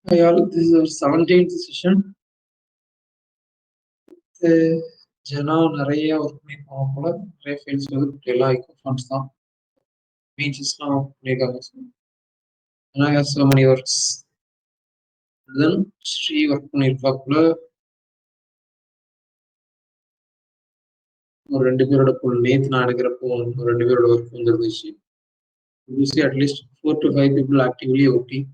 Hi all, this is our 17th session. ஜனா நிறைய work பண்ணியிருப்பாங்க போல, நிறைய ஃபீல்ட்ஸ் வந்து எல்லா equipments தான் பீச்சஸ்லாம் ஒர்க் பண்ணியிருக்காங்க. Jana has so many works. Then Sri work பண்ணியிருப்பாப்புல, ஒரு 2 பேரோட புல் நேத்து நான் எடுக்கிறப்போ ஒரு 2 பேரோட ஒர்க் வந்துருந்துச்சு. You see at least 4 to 5 people actively working.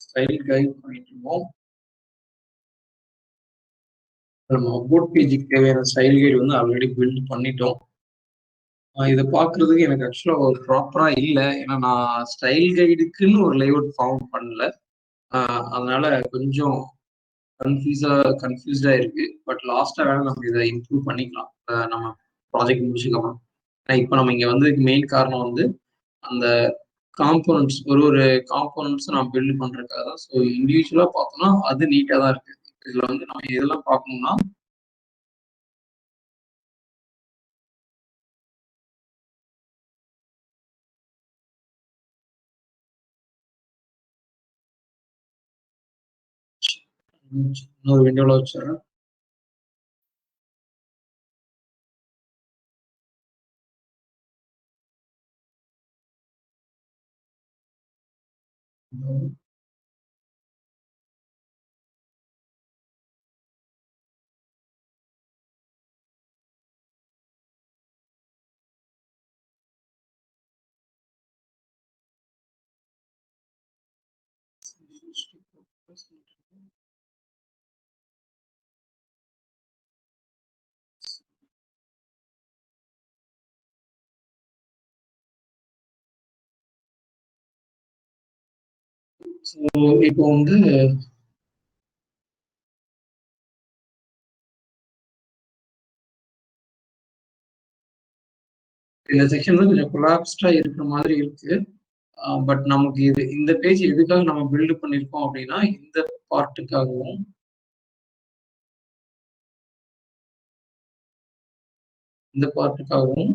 Style guide பண்ணிட்டு இருக்கோம். நம்ம அபவுட் பேஜுக்கு தேவையான ஸ்டைல் கைடு வந்து ஆல்ரெடி பில்ட் பண்ணிட்டோம். இதை பார்க்கறதுக்கு எனக்கு ஆக்சுவலா ஒரு ப்ராப்பரா இல்லை, ஏன்னா நான் ஸ்டைல் கைடுக்குன்னு ஒரு லேஅவுட் ஃபார்ம் பண்ணல. அதனால கொஞ்சம் கன்ஃபியூஸ்டா இருக்கு. பட் லாஸ்டா வேணா நம்ம இதை இம்ப்ரூவ் பண்ணிக்கலாம் நம்ம ப்ராஜெக்ட் முடிச்சுக்கலாம். இப்போ நம்ம இங்க வந்து மெயின் காரணம் வந்து அந்த காம்போனன்ட்ஸ் ஒரு காம்போனன்ட்ஸ் நான் பில்ட் பண்றதுக்காக தான். ஸோ இண்டிவிஜுவலா பார்த்தோம்னா அது நீட்டா தான் இருக்கு. இதுல வந்து நம்ம இதெல்லாம் பார்க்கணும்னா இன்னொரு விண்டோல வச்சிடறேன். இப்போ வந்து இந்த செக்ஷன் வந்து கொஞ்சம் கொலாப்ஸ்டா இருக்கிற மாதிரி இருக்கு. பட் நமக்கு இந்த பேஜ் எதுக்காக நம்ம பில்டு பண்ணிருக்கோம் அப்படின்னா இந்த பார்ட்டுக்காகவும் இந்த பார்ட்டுக்காகவும்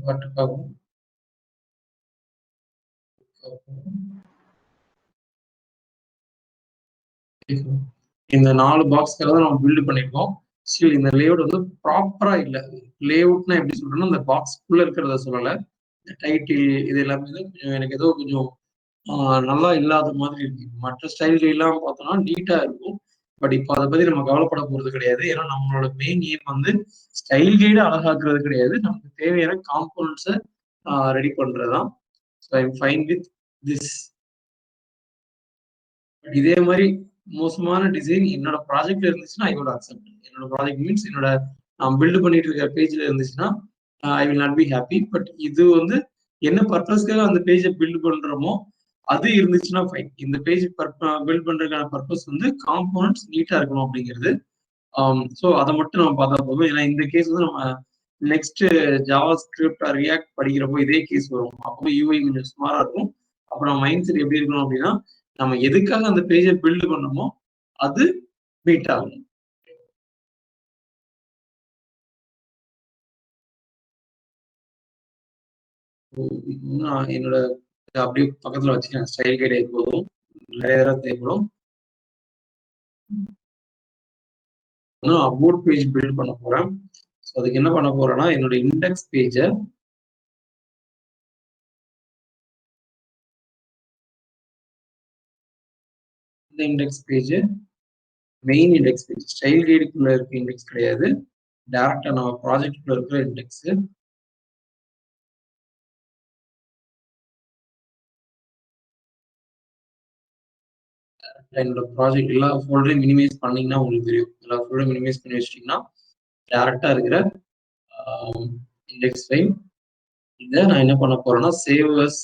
பார்ட்டுக்காகவும் இந்த 4 பாக்ஸ்க்காக தான் நம்ம பில்டு பண்ணிருக்கோம். ஸ்டில் இந்த லேஅவுட் வந்து ப்ராப்பரா இல்லை. லேஅவுட்னா எப்படி சொல்றேன்னா இந்த பாக்ஸ்க்குள்ள இருக்கிறத சொல்லல, டைட்டில் இது எல்லாமே தான் கொஞ்சம் எனக்கு ஏதோ கொஞ்சம் நல்லா இல்லாத மாதிரி இருக்கு. மற்ற ஸ்டைல் எல்லாம் பார்த்தோம்னா நீட்டா இருக்கும். பட் இப்போ அதை பத்தி நம்ம கவலைப்பட போறது கிடையாது. ஏன்னா நம்மளோட மெயின் எய்ம் வந்து ஸ்டைல் கைடு அழகாக்குறது கிடையாது, நமக்கு தேவையான காம்போனன்ட்ஸை ரெடி பண்றதுதான். So I'm fine with this. இதே மாதிரி மோசமான டிசைன் என்னோட ப்ராஜெக்ட்ல இருந்துச்சுன்னா ஐ வுட் அக்செப்ட். என்னோட ப்ராஜெக்ட் மீன்ஸ் என்னோட நான் பில்டு பண்ணிட்டு இருக்க பேஜ்ல இருந்துச்சுன்னா I will not be happy. But இது வந்து என்ன பர்பஸ்க்காக அந்த பேஜை பில்டு பண்றோமோ அது இருந்துச்சுன்னா ஃபைன். இந்த பேஜ் பில்ட் பண்றதுக்கான பர்பஸ் வந்து காம்போனன்ட்ஸ் நீட்டா இருக்கணும் அப்படிங்கிறது. ஸோ அதை மட்டும் நம்ம பார்த்தா போதும். ஏன்னா இந்த கேஸ் வந்து நம்ம நெக்ஸ்ட் ஜாவா ஸ்கிரிப்ட் ரியாக்ட் படிக்கிறப்போ இதே கேஸ் வரும். அப்போ யூஐ கொஞ்சம் ஸ்மாரா இருக்கும். அப்போ நம்ம மைண்ட் செட் எப்படி இருக்கணும் அப்படின்னா நம்ம எதுக்காக அந்த பேஜை பில்டு பண்ணணுமோ அது மீட் ஆகும். நான் என்னோட அப்படியே பக்கத்துல வச்சுக்கேன். ஸ்டைல் கைடு போதும், லேயரா தேவைப்படும். அபவுட் பேஜ் பில்ட் பண்ண போறேன். ஸோ அதுக்கு என்ன பண்ண போறேன்னா என்னோட இண்டெக்ஸ் பேஜை இந்த index page main index page, style கைடுக்குள்ள இருக்க இண்டெக்ஸ் கிடையாது, டைரக்டா நம்ம ப்ராஜெக்ட்குள்ள இருக்கிற இண்டெக்ஸ். என்னோட ப்ராஜெக்ட் எல்லா ஃபோல்டரையும் மினிமைஸ் பண்ணீங்கன்னா உங்களுக்கு தெரியும். எல்லா ஃபோல்டரையும் மினிமைஸ் பண்ணி வச்சிட்டீங்கன்னா டேரக்டா இருக்கிற இண்டெக்ஸ் ஃபைல். இதை நான் என்ன பண்ண போறேன்னா சேவ் அஸ்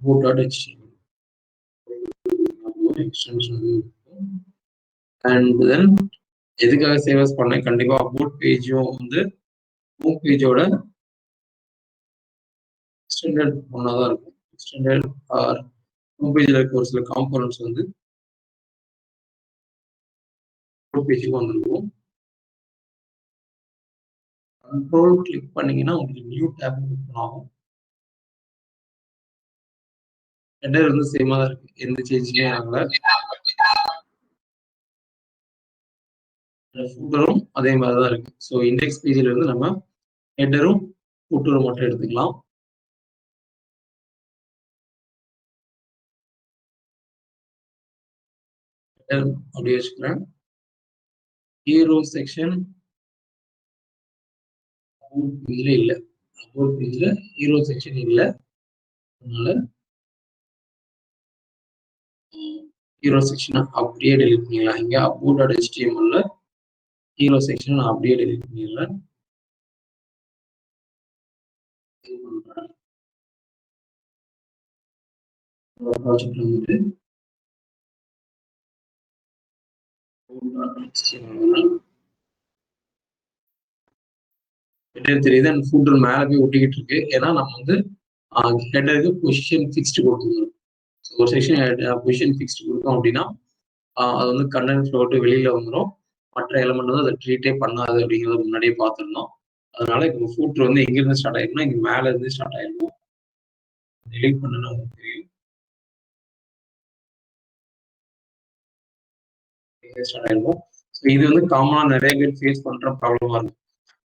boot.html ஒரு எக்ஸ்டென்ஷன் இருக்கும். அண்ட் தென் எதுக்காக சேவஸ் பண்ணேன், கண்டிப்பா அபவுட் பேஜும் வந்து ஹோம் பேஜோட எக்ஸ்டெண்டட் ஒன்னா தான் இருக்கும். எக்ஸ்டெண்டட் ஆர் ஹோம் பேஜ்ல இருக்க ஒரு சில காம்போனன்ட்ஸ் வந்து அபவுட் பேஜுக்கு வந்துருக்கும். கண்ட்ரோல் கிளிக் பண்ணீங்கன்னா உங்களுக்கு நியூ டேப் ஓப்பன் ஆகும். ஹெடர் வந்து சேமா தான் இருக்கு, எந்த சேஞ்சுமே ஆகல. ஃபூட்டரும் அதே மாதிரி தான் இருக்கு. ஸோ இண்டெக்ஸ் பேஜில் இருந்து நம்ம ஹெடரும் ஃபூட்டரும் மட்டும் எடுத்துக்கலாம். ஹெடர் அப்படியே வச்சுக்கிறேன். ஹீரோ செக்ஷன் அபவுட் பேஜ்ல இல்லை, அபவுட் பேஜ்ல ஹீரோ செக்ஷன் இல்லை. அதனால ஹீரோ செக்ஷனை அப்படியே டெலிட் பண்ணிடலாம். இங்க அபவுட் HTML ஹீரோ செக்ஷன் நான் அப்படியே டெலிட் பண்ணிடலாம். ப்ராஜெக்ட் வந்துட்டு தெரியுது. அண்ட் ஃபூட்டர் மேல போய் ஒட்டிக்கிட்டு இருக்கு. ஏன்னா நம்ம வந்து ஹெடருக்கு பொசிஷன் ஃபிக்ஸ்டு கொடுத்துருக்கோம். ஒரு செக்ஷன் பொசிஷன் ஃபிக்ஸ்டு கொடுத்தோம் அப்படின்னா அது வந்து கண்டென்ட் ஃப்ளோ விட்டு வெளியில வந்துடும். மற்ற எலமெண்ட் வந்து அதை ட்ரீட்டே பண்ணாது அப்படிங்கிறத முன்னாடியே பார்த்துருந்தோம். அதனால இப்போ ஃபூட்டர் வந்து எங்கிருந்து ஸ்டார்ட் ஆயிருக்குன்னா இங்க மேல இருந்து ஸ்டார்ட் ஆயிருக்கும். டெலிட் பண்ணணும் உங்களுக்கு தெரியும். ஸ்டார்ட் ஆயிருக்கும். ஸோ இது வந்து காமனா நிறைய பேர் ஃபேஸ் பண்ற ப்ராப்ளமா இருக்கும்.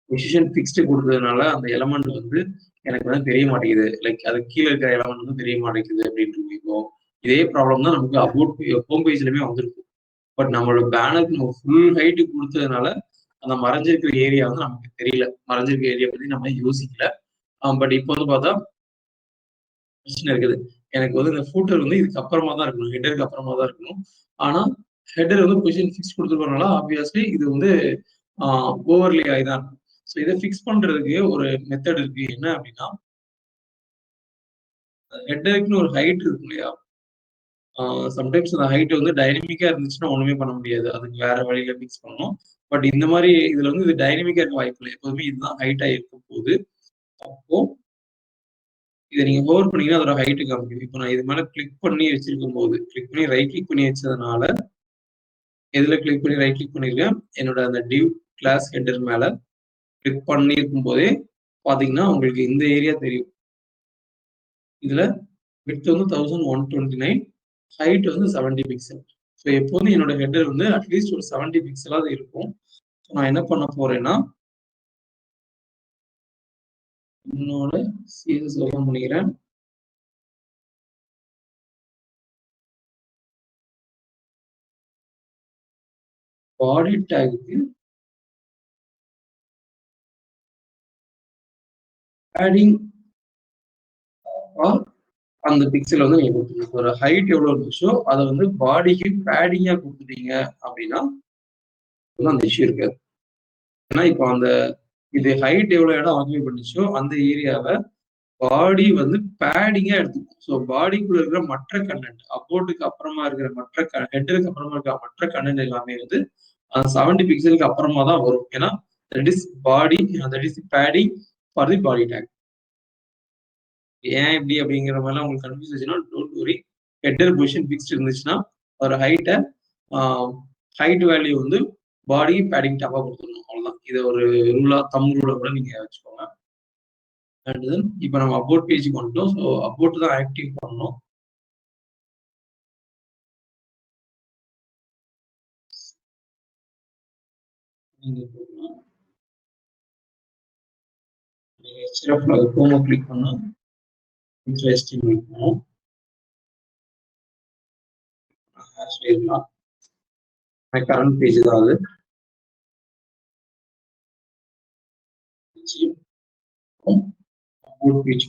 பொசிஷன் ஃபிக்ஸ்டு கொடுத்ததுனால அந்த எலமெண்ட் வந்து எனக்கு வந்து தெரிய மாட்டேங்குது. லைக் அது கீழே இருக்கிற எலமெண்ட் வந்து தெரிய மாட்டேங்குது அப்படின்ட்டு இப்போ இதே ப்ராப்ளம் தான் நமக்கு அபவுட் ஹோம் பேஜ்லயுமே வந்திருக்கும். பட் நம்மளோட பேனருக்கு நம்ம ஃபுல் ஹைட்டு கொடுத்ததுனால அந்த மறைஞ்சிருக்கிற ஏரியா வந்து நமக்கு தெரியல. மறைஞ்சிருக்கிற ஏரியா பத்தி நம்ம யோசிக்கல. பட் இப்போ வந்து பார்த்தா பிரச்சனை இருக்குது. எனக்கு வந்து இந்த ஃபூட்டர் வந்து இதுக்கு அப்புறமா தான் இருக்கணும், ஹெடருக்கு அப்புறமா தான் இருக்கணும். ஆனா ஹெடர் வந்து பொசிஷன் ஃபிக்ஸ் கொடுத்துருக்கனால ஆப்வியஸ்லி இது வந்து ஓவர்லே ஆகிதான் இருக்கும். ஸோ இதை ஃபிக்ஸ் பண்றதுக்கு ஒரு மெத்தட் இருக்கு. என்ன அப்படின்னா, ஹெடருக்குன்னு ஒரு ஹைட் இருக்கும் இல்லையா? சம்டைம்ஸ் அந்த ஹைட் வந்து டைனமிக்கா இருந்துச்சுன்னா ஒண்ணுமே பண்ண முடியாது. அதுக்கு வேற வழியில ஃபிக்ஸ் பண்ணணும். பட் இந்த மாதிரி இதுல வந்து இது டைனமிக்கா இருக்க வாய்ப்பு இல்லை. எப்போதுமே இதுதான் ஹைட்டா இருக்கும் போது. அப்போ இதை நீங்க ஹோவர் பண்ணீங்கன்னா அதோட ஹைட்டு காமிக்கும். இப்போ நான் இது மேல கிளிக் பண்ணி வச்சிருக்கும் போது, கிளிக் பண்ணி ரைட் கிளிக் பண்ணி வச்சதுனால எதுல கிளிக் பண்ணி ரைட் கிளிக் பண்ணிருக்கேன், என்னோட அந்த டிவ் கிளாஸ் ஹெடர் மேல கிளிக் பண்ணியிருக்கும் போதே பாத்தீங்கன்னா உங்களுக்கு இந்த ஏரியா தெரியும். இதுல விட்த் வந்து 1129, ஹைட் வந்து 70 பிக்சல். ஸோ எப்போதும் என்னோட ஹெடர் வந்து அட்லீஸ்ட் ஒரு 70 பிக்சலாவது இருக்கும். நான் என்ன பண்ண போறேன்னா, என்னோட சிஎஸ்எஸ் ஓபன் பண்ணிக்கிறேன். பாடி டேகுக்கு பேடிங் அந்த பிக்சல் வந்து நீங்க கொடுத்துருங்க. ஒரு ஹைட் எவ்வளவு இருந்துச்சோ அதை வந்து பாடிக்கு பேடிங்கா கொடுத்துட்டீங்க அப்படின்னா அந்த இஷ்யூ இருக்காது. ஏன்னா இப்போ அந்த இது ஹைட் எவ்வளவு இடம் ஆக்குபை பண்ணிச்சோ அந்த ஏரியாவை பாடி வந்து பேடிங்கா எடுத்துக்கும். ஸோ பாடிக்குள்ள இருக்கிற மற்ற கண்டென்ட், அபவுட்டுக்கு அப்புறமா இருக்கிற மற்ற ஹெட்டருக்கு அப்புறமா இருக்கிற மற்ற கண்டென்ட் எல்லாமே வந்து 70 பிக்சலுக்கு அப்புறமா தான் வரும். ஏன்னா that is body, that is padding for the body take. ஏன் இப்படி அப்படிங்கிற மாதிரிலாம் உங்களுக்கு கன்ஃபியூஸ் ஆச்சுன்னா don't worry. Header position fixed இருந்துச்சுன்னா ஒரு ஹைட் வேல்யூ வந்து பாடி பேடிங் டாப்பா கொடுத்துடணும். அவ்வளவுதான். இதை ஒரு ரூலா ரூலா கூட நீங்க வச்சுக்கோங்க. அண்ட் தென் இப்போ நம்ம அபவுட் பேஜுக்கு வந்துட்டோம். ஸோ அபவுட் தான் ஆக்டிவ் பண்ணணும். நீங்க HRFல ஹோமோ கிளிக் பண்ணா இன்ட்ரெஸ்டிங் இருக்கும். கரண்ட் பேஜ் தான் அது. பேஜ்.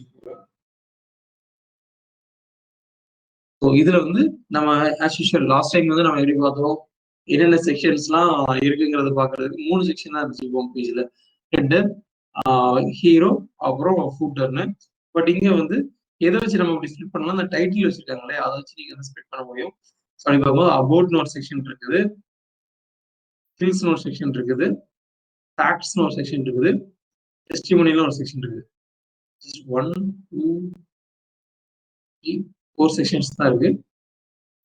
ஸோ இதுல வந்து நம்ம ஆஸ் யூஷுவல் லாஸ்ட் டைம் வந்து நம்ம எப்படி பார்த்தோம், என்னென்ன செக்ஷன்ஸ்லாம் இருக்குங்கிறத பார்க்கறதுக்கு 3 செக்ஷன் தான் இருந்துச்சு ஹோம் பேஜ்ல. ஹெட்டர், ஹீரோ, அப்புறம் ஃபூட்டர்னு. பட் இங்க வந்து எதை வச்சு நம்ம இப்படி ஸ்பிளிட் பண்ணலாம், அந்த டைட்டில் வச்சிருக்காங்களே அதை வச்சு நீங்க வந்து ஸ்பிளிட் பண்ண முடியும். அப்படி பார்க்கும்போது அபவுட்னு ஒரு செக்ஷன் இருக்குது, ஸ்கில்ஸ்னு ஒரு செக்ஷன் இருக்குது, ஃபேக்ட்ஸ்னு ஒரு செக்ஷன் இருக்குது, டெஸ்டிமோனியல்னு ஒரு செக்ஷன் இருக்குது. ஒன், டூ, த்ரீ, 4 செக்ஷன்ஸ் தான் இருக்கு.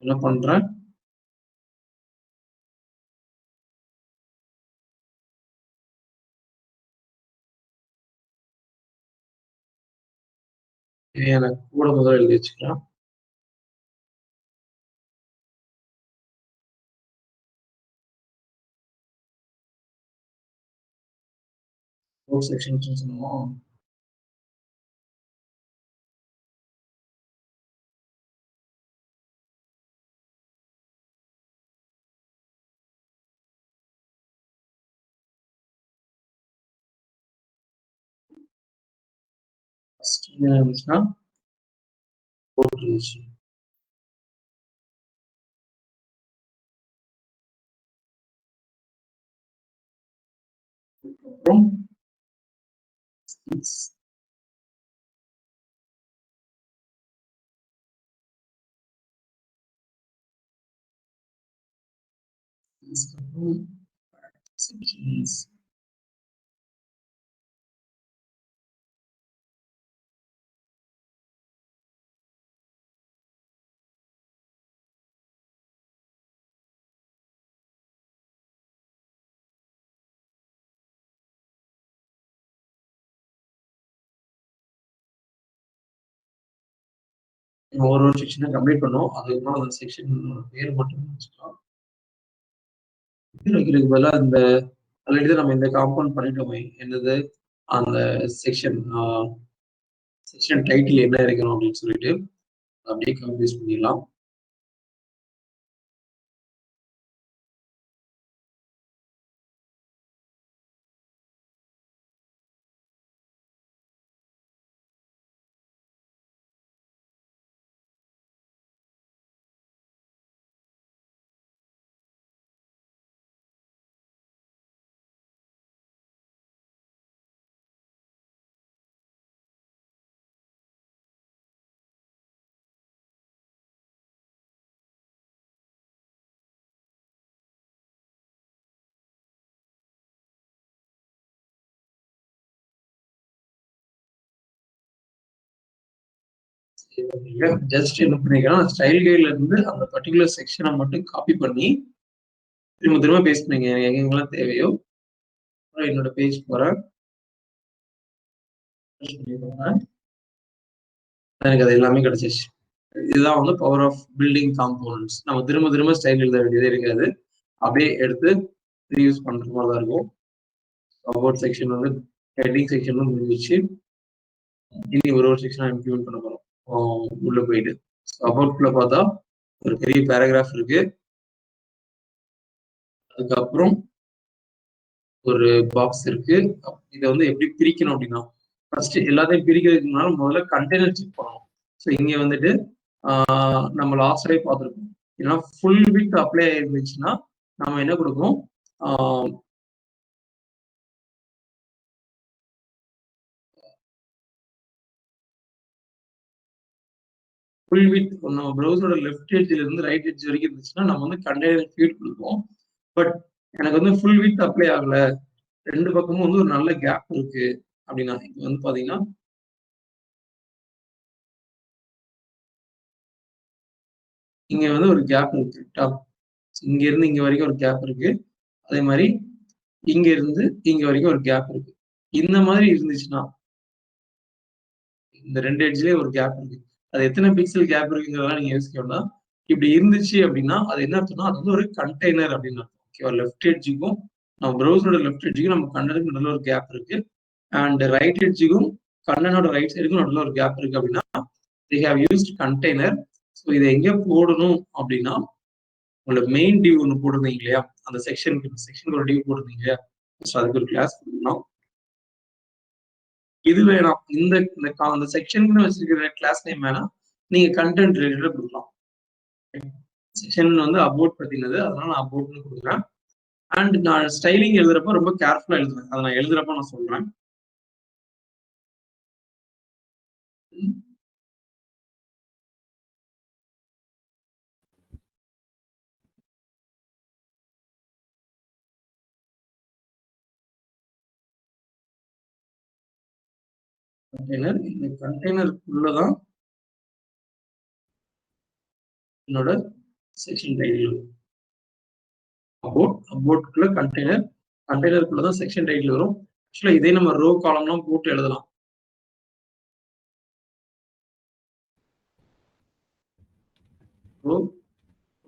என்ன பண்றேன், எனக்கு கூட முதல்ல எழுதி வச்சுக்கிறேன். ஃபோர் செக்ஷன்ஸ் சொன்னோம். ஃபர்ஸ்ட் என்ன இருந்துச்சுன்னா கோட் இருந்துச்சு. அப்புறம் skills. அப்புறம் sections. ஒரு செக்ஷனை கம்ப்ளீட் பண்ணோம். அதுக்கப்புறம் அந்த செக்ஷன் பேர் மட்டும் வச்சுக்கலாம். பேர் வைக்கிறதுக்கு பதிலாக இந்த ஆல்ரெடி நம்ம இந்த காம்பவுண்ட் பண்ணிட்டோமே, என்னது அந்த செக்ஷன் செக்ஷன் டைட்டில் என்ன இருக்கணும் அப்படின்னு சொல்லிட்டு அப்படியே கம்ப்ளீட் பண்ணிடலாம். ஜஸ்ட் என்ன பண்ணிக்கலாம், ஸ்டைல் கைட்ல இருந்து அந்த பர்டிகுலர் செக்ஷனை மட்டும் காப்பி பண்ணி திரும்ப திரும்ப பேஸ்ட் பண்ணீங்க. எனக்கு எங்கெங்கெல்லாம் தேவையோ என்னோட பேஜ் போறேன், எனக்கு அது எல்லாமே கிடைச்சிச்சு. இதுதான் வந்து பவர் ஆஃப் பில்டிங் காம்போனன்ட்ஸ். நம்ம திரும்ப திரும்ப ஸ்டைல் எழுத வேண்டியதே இருக்காது, அப்படியே எடுத்து ரீயூஸ் பண்ற மாதிரி தான் இருக்கும். அபவுட் செக்ஷன் வந்து ஹெட்டிங் செக்ஷன் முடிஞ்சிச்சு. இனி ஒரு செக்ஷன் இம்ப்ளிமெண்ட் பண்ண போறோம். உள்ள போயிட்டு அபவுட்ல பார்த்தா ஒரு பெரிய பேராகிராஃப் இருக்கு. அதுக்கப்புறம் ஒரு பாக்ஸ் இருக்கு. இதை வந்து எப்படி பிரிக்கணும் அப்படின்னா, ஃபர்ஸ்ட் எல்லாத்தையும் பிரிக்கிறதுக்கு முன்னாடி முதல்ல கண்டெய்னர் செக் பண்ணணும். ஸோ இங்க வந்துட்டு நம்ம லாஸ்ட் டே பார்த்துருக்கோம். ஏன்னா ஃபுல் வித் அப்ளை ஆயிருந்துச்சுன்னா நம்ம என்ன கொடுப்போம், ஃபுல் வித் நம்ம ப்ரௌசரோட லெஃப்ட் எட்ஜ்ல இருந்து ரைட் எட்ஜ் வரைக்கும் இருந்துச்சுன்னா நம்ம வந்து கண்டெய்னர் ஃபீட் கொடுப்போம். பட் எனக்கு வந்து ஃபுல் வித் அப்ளை ஆகல, ரெண்டு பக்கமும் வந்து ஒரு நல்ல கேப் இருக்கு அப்படின்னா, இங்க வந்து பாத்தீங்கன்னா இங்க வந்து ஒரு கேப் இருக்கு. இங்க இருந்து இங்க வரைக்கும் ஒரு கேப் இருக்கு. அதே மாதிரி இங்க இருந்து இங்க வரைக்கும் ஒரு கேப் இருக்கு. இந்த மாதிரி இருந்துச்சுன்னா இந்த ரெண்டு எட்ஜ்லயே ஒரு கேப் இருக்கு. அது எத்தனை பிக்சல் கேப் இருக்குங்கிறதெல்லாம் நீங்க யோசிக்க வேண்டாம். இப்படி இருந்துச்சு அப்படின்னா அது என்ன அர்த்தம்னா அது வந்து ஒரு கண்டெய்னர் அப்படின்னு அர்த்தம். ஓகேவா? லெஃப்ட் எட்ஜுக்கும் நம்ம ப்ரௌசரோட லெஃப்ட் எட்ஜுக்கும் நம்ம கண்டனுக்கு நல்ல ஒரு கேப் இருக்கு. அண்ட் ரைட் எட்ஜுக்கும் கண்டனோட ரைட் சைடுக்கும் நல்ல ஒரு கேப் இருக்கு அப்படின்னா they have used container. So இதை எங்க போடணும் அப்படின்னா உங்களோட மெயின் டிவ் ஒன்று போட்டிருந்தீங்க இல்லையா, அந்த செக்ஷனுக்கு ஒரு டிவ் போட்டிருந்தீங்க இல்லையா, அதுக்கு ஒரு கிளாஸ் கொடுக்கணும். இது வேணாம், இந்த செக்ஷனுக்கு வச்சிருக்கிற கிளாஸ் நேம் வேணாம், நீங்க கண்டென்ட் ரிலேட்டடா கொடுக்கலாம். செக்ஷன் வந்து அபவுட் பத்தினது, அதனால நான் அபவுட்னு கொடுக்குறேன். அண்ட் நான் ஸ்டைலிங் எழுதுறப்ப ரொம்ப கேர்ஃபுல்லா எழுதுவேன். அதை நான் எழுதுறப்ப நான் சொல்றேன். கண்டெய்னர். இந்த கண்டெய்னருக்குள்ளதான் என்னோட செக்ஷன் டைட்டில். அபோட்குள்ள கண்டெய்னர், கண்டெய்னருக்குள்ளதான் செக்ஷன் டைட்டில் வரும். ஆக்சுவலா இதே நம்ம ரோ காலம்லாம் போட்டு எழுதலாம்.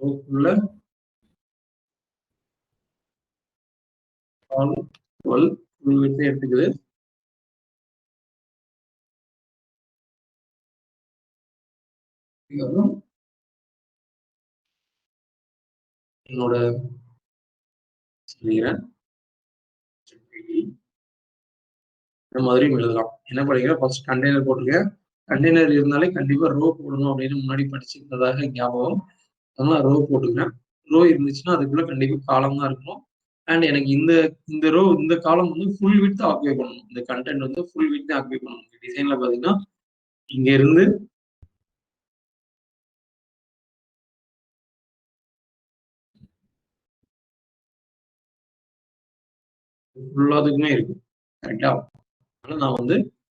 ரோக்குள்ள காலம் 12 ஃபுல் விட்த் எடுத்துக்குது. இதுக்கப்புறம் என்னோட சொல்லிக்கிறேன் இந்த மாதிரியும் எழுதலாம். என்ன படிக்கிறேன், ஃபர்ஸ்ட் கண்டெய்னர் போட்டிருக்கேன். கண்டெய்னர் இருந்தாலே கண்டிப்பா ரோ போடணும் அப்படின்னு முன்னாடி படிச்சிருந்ததாக ஞாபகம். அதனால ரோ போட்டுக்கிறேன். ரோ இருந்துச்சுன்னா அதுக்குள்ள கண்டிப்பா காலம் தான் இருக்கணும். அண்ட் எனக்கு இந்த ரோ இந்த காலம் வந்து ஃபுல் விட்த் ஆக்குபை பண்ணணும். இந்த கண்டென்ட் வந்து ஃபுல் விட்த் ஆக்குபை பண்ணணும். டிசைன்ல பாத்தீங்கன்னா இங்க இருந்து ஃபுல்லாதுக்குமே இருக்கு. கரெக்டா? அதனால நான் வந்து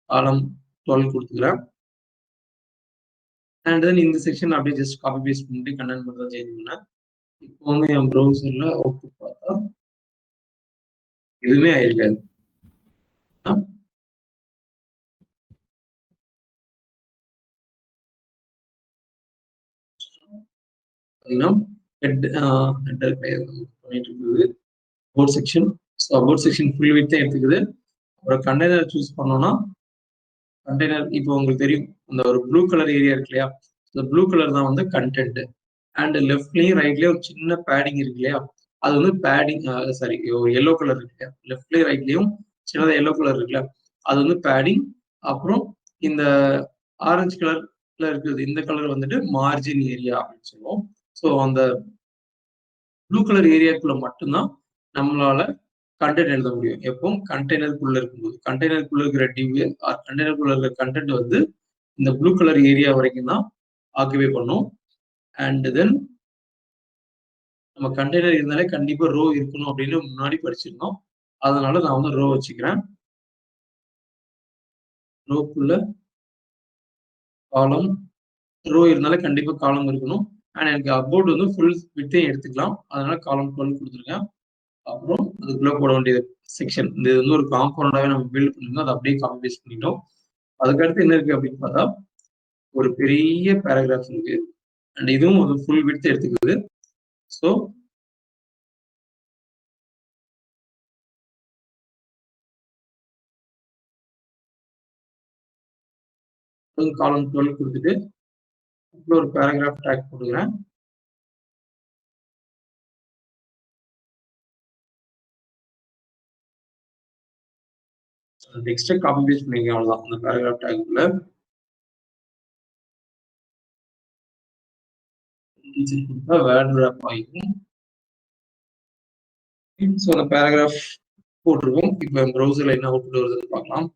காலம் 12 கொடுத்துக்கிறேன். அண்ட் தென் இந்த செக்ஷன் அப்படியே ஜஸ்ட் காப்பி பேஸ்ட் பண்ணிட்டு கண்டென்ட் மட்டும் தான் சேஞ்ச் பண்ணேன். இப்போ வந்து என் ப்ரௌசர்ல அவுட்புட் பார்த்தா எதுவுமே ஆயிருக்காது. பார்த்தீங்கன்னா ஹெட்டர் பண்ணிட்டு இருக்குது about section. So about section full width தான் எடுத்துக்குது. அப்புறம் கண்டெய்னர் சூஸ் பண்ணோம்னா கண்டெய்னர் இப்போ உங்களுக்கு தெரியும் அந்த ஒரு ப்ளூ கலர் ஏரியா இருக்கு இல்லையா, இந்த ப்ளூ கலர் தான் வந்து கண்டென்ட். அண்ட் லெஃப்ட்லயும் ரைட்லயும் ஒரு சின்ன பேடிங் இருக்கு இல்லையா, அது வந்து பேடிங், சாரி ஒரு எல்லோ கலர் இருக்கு இல்லையா, லெஃப்ட்லயும் ரைட்லயும் சின்னதா எல்லோ கலர் இருக்குல்ல, அது வந்து பேடிங். அப்புறம் இந்த ஆரஞ்சு கலர்ல இருக்குது இந்த கலர் வந்துட்டு மார்ஜின் ஏரியா அப்படின்னு சொல்லுவோம். ஸோ அந்த ப்ளூ கலர் ஏரியாக்குள்ள மட்டும்தான் நம்மளால கண்டென்ட் எழுத முடியும். எப்போ கண்டெய்னருக்குள்ள இருக்கும்போது, கண்டெய்னருக்குள்ள இருக்கிற டிவி கண்டெய்னருக்குள்ள இருக்கிற கண்டென்ட் வந்து இந்த ப்ளூ கலர் ஏரியா வரைக்கும் தான் ஆக்குபை பண்ணும். அண்ட் தென் நம்ம கண்டெய்னர் இருந்தாலே கண்டிப்பா ரோ இருக்கணும் அப்படின்னு முன்னாடி படிச்சிருந்தோம். அதனால நான் வந்து ரோ வச்சுக்கிறேன். ரோக்குள்ள காலம், ரோ இருந்தாலே கண்டிப்பா காலம் இருக்கணும். அண்ட் எனக்கு அபவுட் வந்து ஃபுல் விட்டையும் எடுத்துக்கலாம். அதனால காலம் 12 கொடுத்துருக்கேன். அப்புறம் அதுக்குள்ள போட வேண்டியது செக்ஷன். இது வந்து ஒரு காம்பவுண்டாவே நம்ம பில்ட் பண்ணிருந்தோம். அதை அப்படியே காப்பி பேஸ்ட் பண்ணிட்டோம். அதுக்கடுத்து என்ன இருக்கு அப்படின்னு பார்த்தா ஒரு பெரிய பேராகிராஃப் இருக்கு. அண்ட் இதுவும் ஒரு ஃபுல் விட்த் எடுத்துக்குது. ஸோ காலம் 12 கொடுத்துட்டு ஒரு பேராகிராஃப் டேக் போட்டுக்கிறேன். டெக்ஸ்ட்டை காப்பி பேஸ்ட் பண்ணிக்க அவ்வளவுதான் அந்த பேராகிராஃப் டேக்குள்ள. வேர்ட் ரேப் ஆகிக்கும். ஸோ அந்த பேராகிராஃப் போட்டிருக்கோம். இப்போ ப்ரௌசர்ல என்ன அவுட்புட் வருதுன்னு பார்க்கலாம்.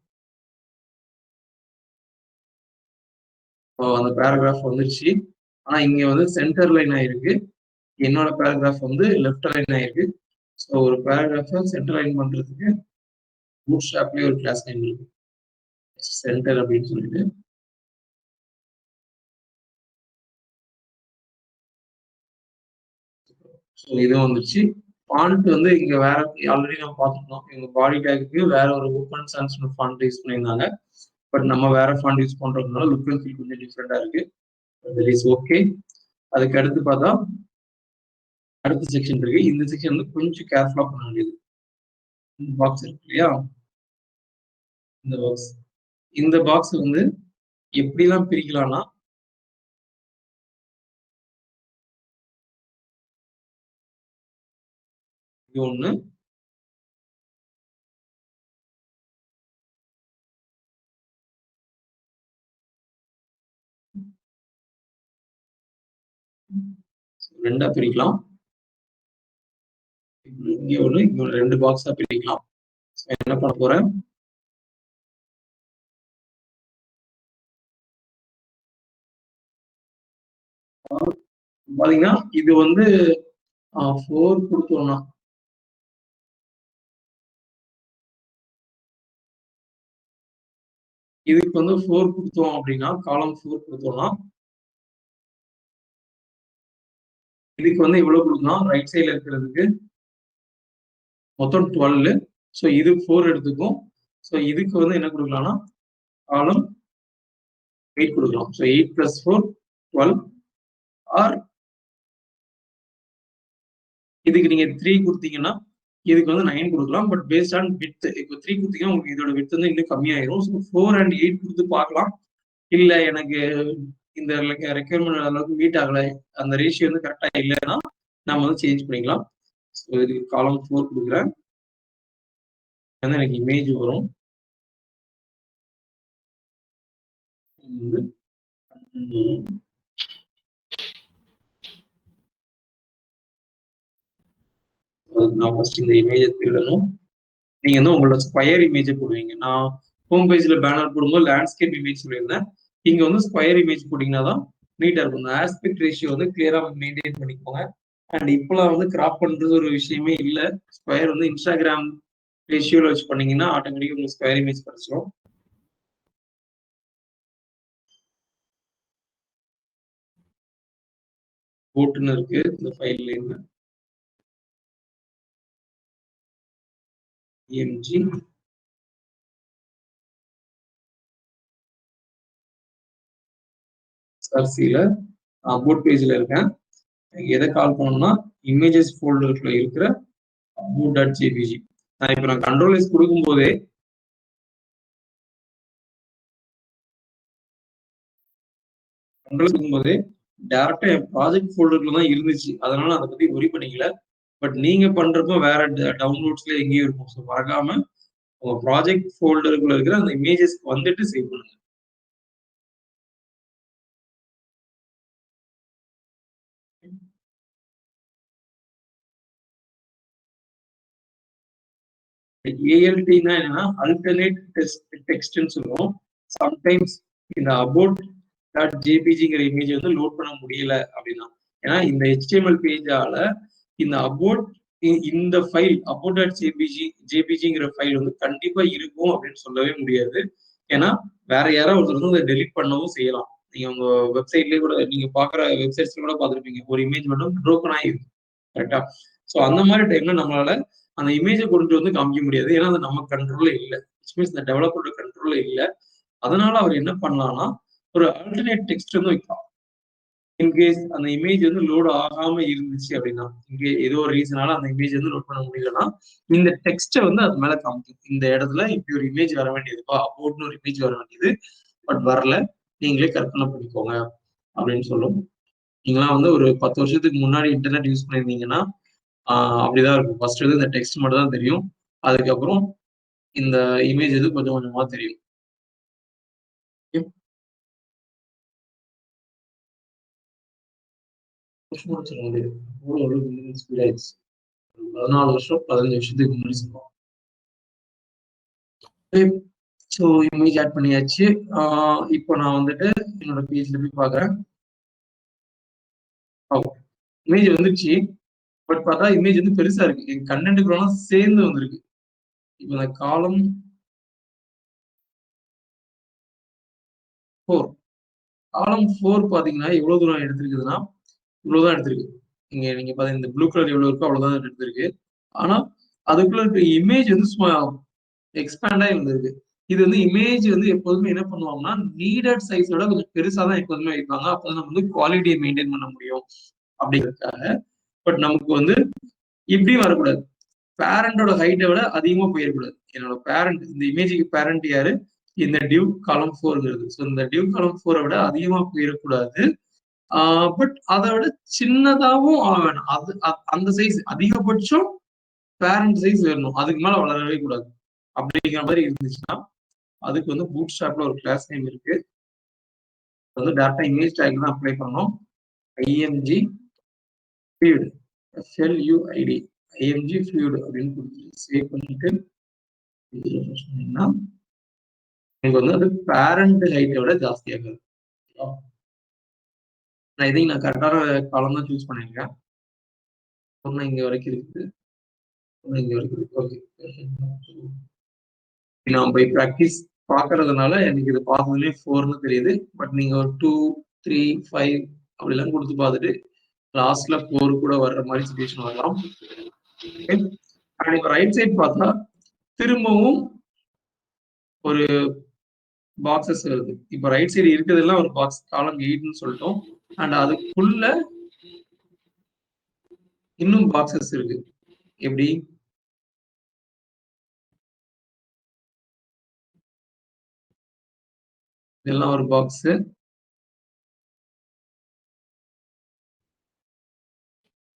அந்த பேராகிராஃப் வந்துருச்சு. ஆனா இங்க வந்து சென்டர் லைன் ஆயிருக்கு. என்னோட பேராகிராஃப் வந்து லெஃப்ட் லைன் ஆயிருக்கு. ஸோ ஒரு பேராகிராஃபை சென்டர் லைன் பண்றதுக்கு பூட்ஸ்ட்ராப்லயே ஒரு கிளாஸ் நேம் இருக்கு, சென்டர் அப்படின்னு சொல்லிட்டு. ஸோ இதுவும் வந்துருச்சு. ஃபாண்ட் வந்து இங்க வேற ஆல்ரெடி நம்ம பார்த்துட்டோம். இவங்க பாடி டேக்கு வேற ஒரு ஓப்பன் சான்ஸ் ஃபாண்ட் யூஸ் பண்ணியிருந்தாங்க. பட் நம்ம வேற ஃபாண்ட் யூஸ் பண்றதுனால லுக் அண்ட் ஃபீல் கொஞ்சம் டிஃப்ரெண்டா இருக்கு. That is okay. அதுக்கு அடுத்து பார்த்தா அடுத்த செக்ஷன் இருக்கு. இந்த செக்ஷன் வந்து கொஞ்சம் கேர்ஃபுல்லா பண்ண வேண்டியது. இந்த பாக்ஸ் இருக்கு இல்லையா, இந்த பாக்ஸ் வந்து எப்படிலாம் பிரிக்கலாம்னா இது ஒண்ணு, ரெண்டா பிரிக்கலாம். இங்க ஒண்ணு இங்க ரெண்டு பாக்ஸா பிரிக்கலாம். என்ன பண்ண போறேன், பாத்தீங்கன்னா இது வந்து 4 கொடுத்தோம்னா இதுக்கு வந்து 4 கொடுத்தோம் அப்படின்னா, காலம் 4 கொடுத்தோம்னா இதுக்கு வந்து இவ்வளவு கொடுக்கலாம். ரைட் சைட்ல இருக்கிறதுக்கு மொத்தம் 12. ஸோ இது 4 எடுத்துக்கும். ஸோ இதுக்கு வந்து என்ன கொடுக்கலாம்னா காலம் 8 கொடுக்கலாம். ஸோ 8 + 4 12 ஆர் இதுக்கு நீங்க 3 கொடுத்தீங்கன்னா இதுக்கு வந்து 9 கொடுக்கலாம். பட் பேஸ்ட் ஆன் வித் இப்போ 3 கொடுத்தீங்கன்னா உங்களுக்கு இதோட வித் வந்து இன்னும் கம்மியாயிரும். ஸோ 4 and 8 கொடுத்து பார்க்கலாம். இல்ல எனக்கு இந்த ரெக்யர்மெண்ட் அளவுக்கு மீட் ஆகல, அந்த ரேஷியோ வந்து கரெக்டா இல்லைன்னா நம்ம வந்து சேஞ்ச் பண்ணிக்கலாம். ஸோ இதுக்கு காலம் 4 கொடுக்குறேன். வந்து எனக்கு இமேஜ் வரும். நான் ஃபர்ஸ்ட் இந்த இமேஜை திருடணும். நீங்க வந்து உங்களோட ஸ்கொயர் இமேஜை போடுவீங்க. நான் ஹோம் பேஜ்ல பேனர் போடும்போது லேண்ட்ஸ்கேப் இமேஜ் சொல்லியிருந்தேன். இங்க வந்து ஸ்கொயர் இமேஜ் போட்டீங்கன்னா தான் நீட்டா இருக்கும். இந்த ஆஸ்பெக்ட் ரேஷியோ வந்து கிளியரா மெயின்டைன் பண்ணிக்கோங்க. அண்ட் இப்பெல்லாம் வந்து கிராப் பண்றது ஒரு விஷயமே இல்லை. ஸ்கொயர் வந்து இன்ஸ்டாகிராம் ரேஷியோல வச்சு பண்ணீங்கன்னா ஆட்டோமேட்டிக்கா உங்களுக்கு ஸ்கொயர் இமேஜ் கிடைச்சிடும். போட்டுன்னு இருக்கு இந்த ஃபைல்ல இருந்து EMG சர்சில அபோட் பேஜ்ல இருக்கேன். எதை கால் பண்ணணும்னா இமேஜஸ் ஃபோல்டர்ல இருக்கிற about.jpg. நான் இப்ப நான் கண்ட்ரோல் எஸ் கொடுக்கும் போதே டேரக்டா என் ப்ராஜெக்ட் ஃபோல்டர்ல தான் இருந்துச்சு. அதனால அதை பத்தி ஒரி பண்ணிக்கல. பட் நீங்க பண்றப்போ வேற டவுன்லோட்ஸ்ல எங்கேயும் இருக்கும். ஸோ மறக்காம உங்க ப்ராஜெக்ட் ஃபோல்டருக்குள்ள இருக்கிற அந்த இமேஜஸ் வந்துட்டு சேவ் பண்ணுங்க. ALTனா என்னன்னா அல்டர்னேட் டெக்ஸ்ட்னு சொல்லுவோம். சம்டைம்ஸ் இந்த about.jpgங்கிற இமேஜ் வந்து லோட் பண்ண முடியல அப்படின்னா, ஏன்னா இந்த HTML பேஜால இந்த about இந்த ஃபைல் about.jpgங்கிற ஃபைல் வந்து கண்டிப்பா இருக்கும் அப்படின்னு சொல்லவே முடியாது. ஏன்னா வேற யாராவது ஒருத்தர் வந்து அதை டெலிட் பண்ணவும் செய்யலாம். நீங்க உங்க வெப்சைட்லயே கூட நீங்க பாக்குற வெப்சைட்ஸ்ல கூட பார்த்துருப்பீங்க. ஒரு இமேஜ் மட்டும் ப்ரோக்கன் ஆயிருக்கு. கரெக்டா? ஸோ அந்த மாதிரி டைம்ல நம்மளால அந்த இமேஜை கொண்டு வந்து காமிக்க முடியாது. ஏன்னா அது நம்ம கண்ட்ரோல்ல இல்லை. மீன்ஸ் இந்த டெவலப்பரோட கண்ட்ரோல்ல இல்லை. அதனால அவர் என்ன பண்ணலாம்னா ஒரு ஆல்டர்னேட் டெக்ஸ்ட் வந்து வைக்கலாம். இன்கேஸ் அந்த இமேஜ் வந்து லோட் ஆகாம இருந்துச்சு அப்படின்னா, இங்கே ஏதோ ஒரு ரீசனால அந்த இமேஜ் வந்து லோட் பண்ண முடியலன்னா இந்த டெக்ஸ்ட்டை வந்து அது மேல காமிக்கும். இந்த இடத்துல இப்படி ஒரு இமேஜ் வர வேண்டியதுப்பா, அபோட்னு ஒரு இமேஜ் வர வேண்டியது, பட் வரல, நீங்களே கற்பனை பண்ணிக்கோங்க அப்படின்னு சொல்லும். நீங்களாம் வந்து ஒரு 10 வருஷத்துக்கு முன்னாடி இன்டர்நெட் யூஸ் பண்ணியிருந்தீங்கன்னா அப்படிதான் இருக்கும். ஃபர்ஸ்ட் வந்து இந்த டெக்ஸ்ட் மட்டும் தான் தெரியும். அதுக்கப்புறம் இந்த இமேஜ் இது கொஞ்சம் கொஞ்சமா தெரியும். சொல்ல முடியாது. 14 வருஷம் 15 வருஷத்துக்கு முன்னாடி சொல்லுவோம். ஸோ இமேஜ் ஆட் பண்ணியாச்சு. இப்போ நான் வந்துட்டு என்னோட பேஜ்ல போய் பாக்குறேன். இமேஜ் வந்துருச்சு. பட் பார்த்தா இமேஜ் வந்து பெருசா இருக்கு. என் கண்டென்ட்டுக்குலாம் சேர்ந்து வந்திருக்கு. இப்போ இந்த காலம் 4 காலம் 4 பாத்தீங்கன்னா எவ்வளவு தூரம் எடுத்திருக்குதுன்னா இவ்வளவுதான் எடுத்திருக்கு. நீங்க பாத்தீங்கன்னா இந்த ப்ளூ கலர் எவ்வளவு இருக்கோ அவ்வளவுதான் எடுத்திருக்கு. ஆனா அதுக்குள்ள இருக்க இமேஜ் வந்து சும்மா எக்ஸ்பேண்டா இருந்திருக்கு. இது வந்து இமேஜ் வந்து எப்போதுமே என்ன பண்ணுவாங்கன்னா நீடட் சைஸோட கொஞ்சம் பெருசா தான் எப்போதுமே வைப்பாங்க. அப்பதான் நம்ம வந்து குவாலிட்டியை மெயின்டைன் பண்ண முடியும் அப்படிங்கிறதுக்காக. பட் நமக்கு வந்து இப்படியும் வரக்கூடாது. பேரண்டோட ஹைட்டை விட அதிகமா போயிடக்கூடாது. என்னோட பேரண்ட் இந்த இமேஜுக்கு பேரண்ட் யாரு? இந்த டிவ் காலம் 4ங்கிறது. ஸோ இந்த டிவ் காலம் 4 விட அதிகமா போயிடக்கூடாது. பட் அதை விட சின்னதாகவும் ஆக வேணாம். அது அந்த சைஸ் அதிகபட்சம் பேரண்ட் சைஸ் வரணும். அதுக்கு மேல வளரவே கூடாது. அப்படிங்கிற மாதிரி இருந்துச்சுன்னா அதுக்கு வந்து பூட் ஸ்ட்ராப்ல ஒரு கிளாஸ் நேம் இருக்கு. வந்து டேரக்டா இமேஜ் டேக் தான் அப்ளை பண்ணணும். IMG fluid FLUID IMG fluid அப்படின்னு கொடுத்து சேவ் பண்ணிட்டு எனக்கு வந்து அது பேரண்ட் ஹைட்டை விட ஜாஸ்தியாகுது. நான் இதையும் நான் கரெக்டான காலம் தான் சூஸ் பண்ணிருக்கேன். ஒண்ணு இங்க வரைக்கும் இருக்குது. ஒண்ணு இங்க வரைக்கும் இருக்கு. ஓகே. நான் போய் ப்ராக்டிஸ் பாக்குறதுனால எனக்கு இது பார்த்ததுலயே 4ன்னு தெரியுது. பட் நீங்க ஒரு 2, 3, 5 அப்படிலாம் கொடுத்து பார்த்துட்டு லாஸ்ட்ல 4 கூட வர்ற மாதிரி சுச்சுவேஷன் வரலாம். இப்ப ரைட் சைட் பார்த்தா திரும்பவும் ஒரு பாக்ஸஸ் வருது. இப்ப ரைட் சைடு இருக்கிறதெல்லாம் ஒரு பாக்ஸ் காலம் 8ன்னு சொல்லிட்டோம். அண்ட் அதுக்குள்ள இன்னும் பாக்ஸஸ் இருக்கு. எப்படி? இதெல்லாம் ஒரு பாக்ஸ்.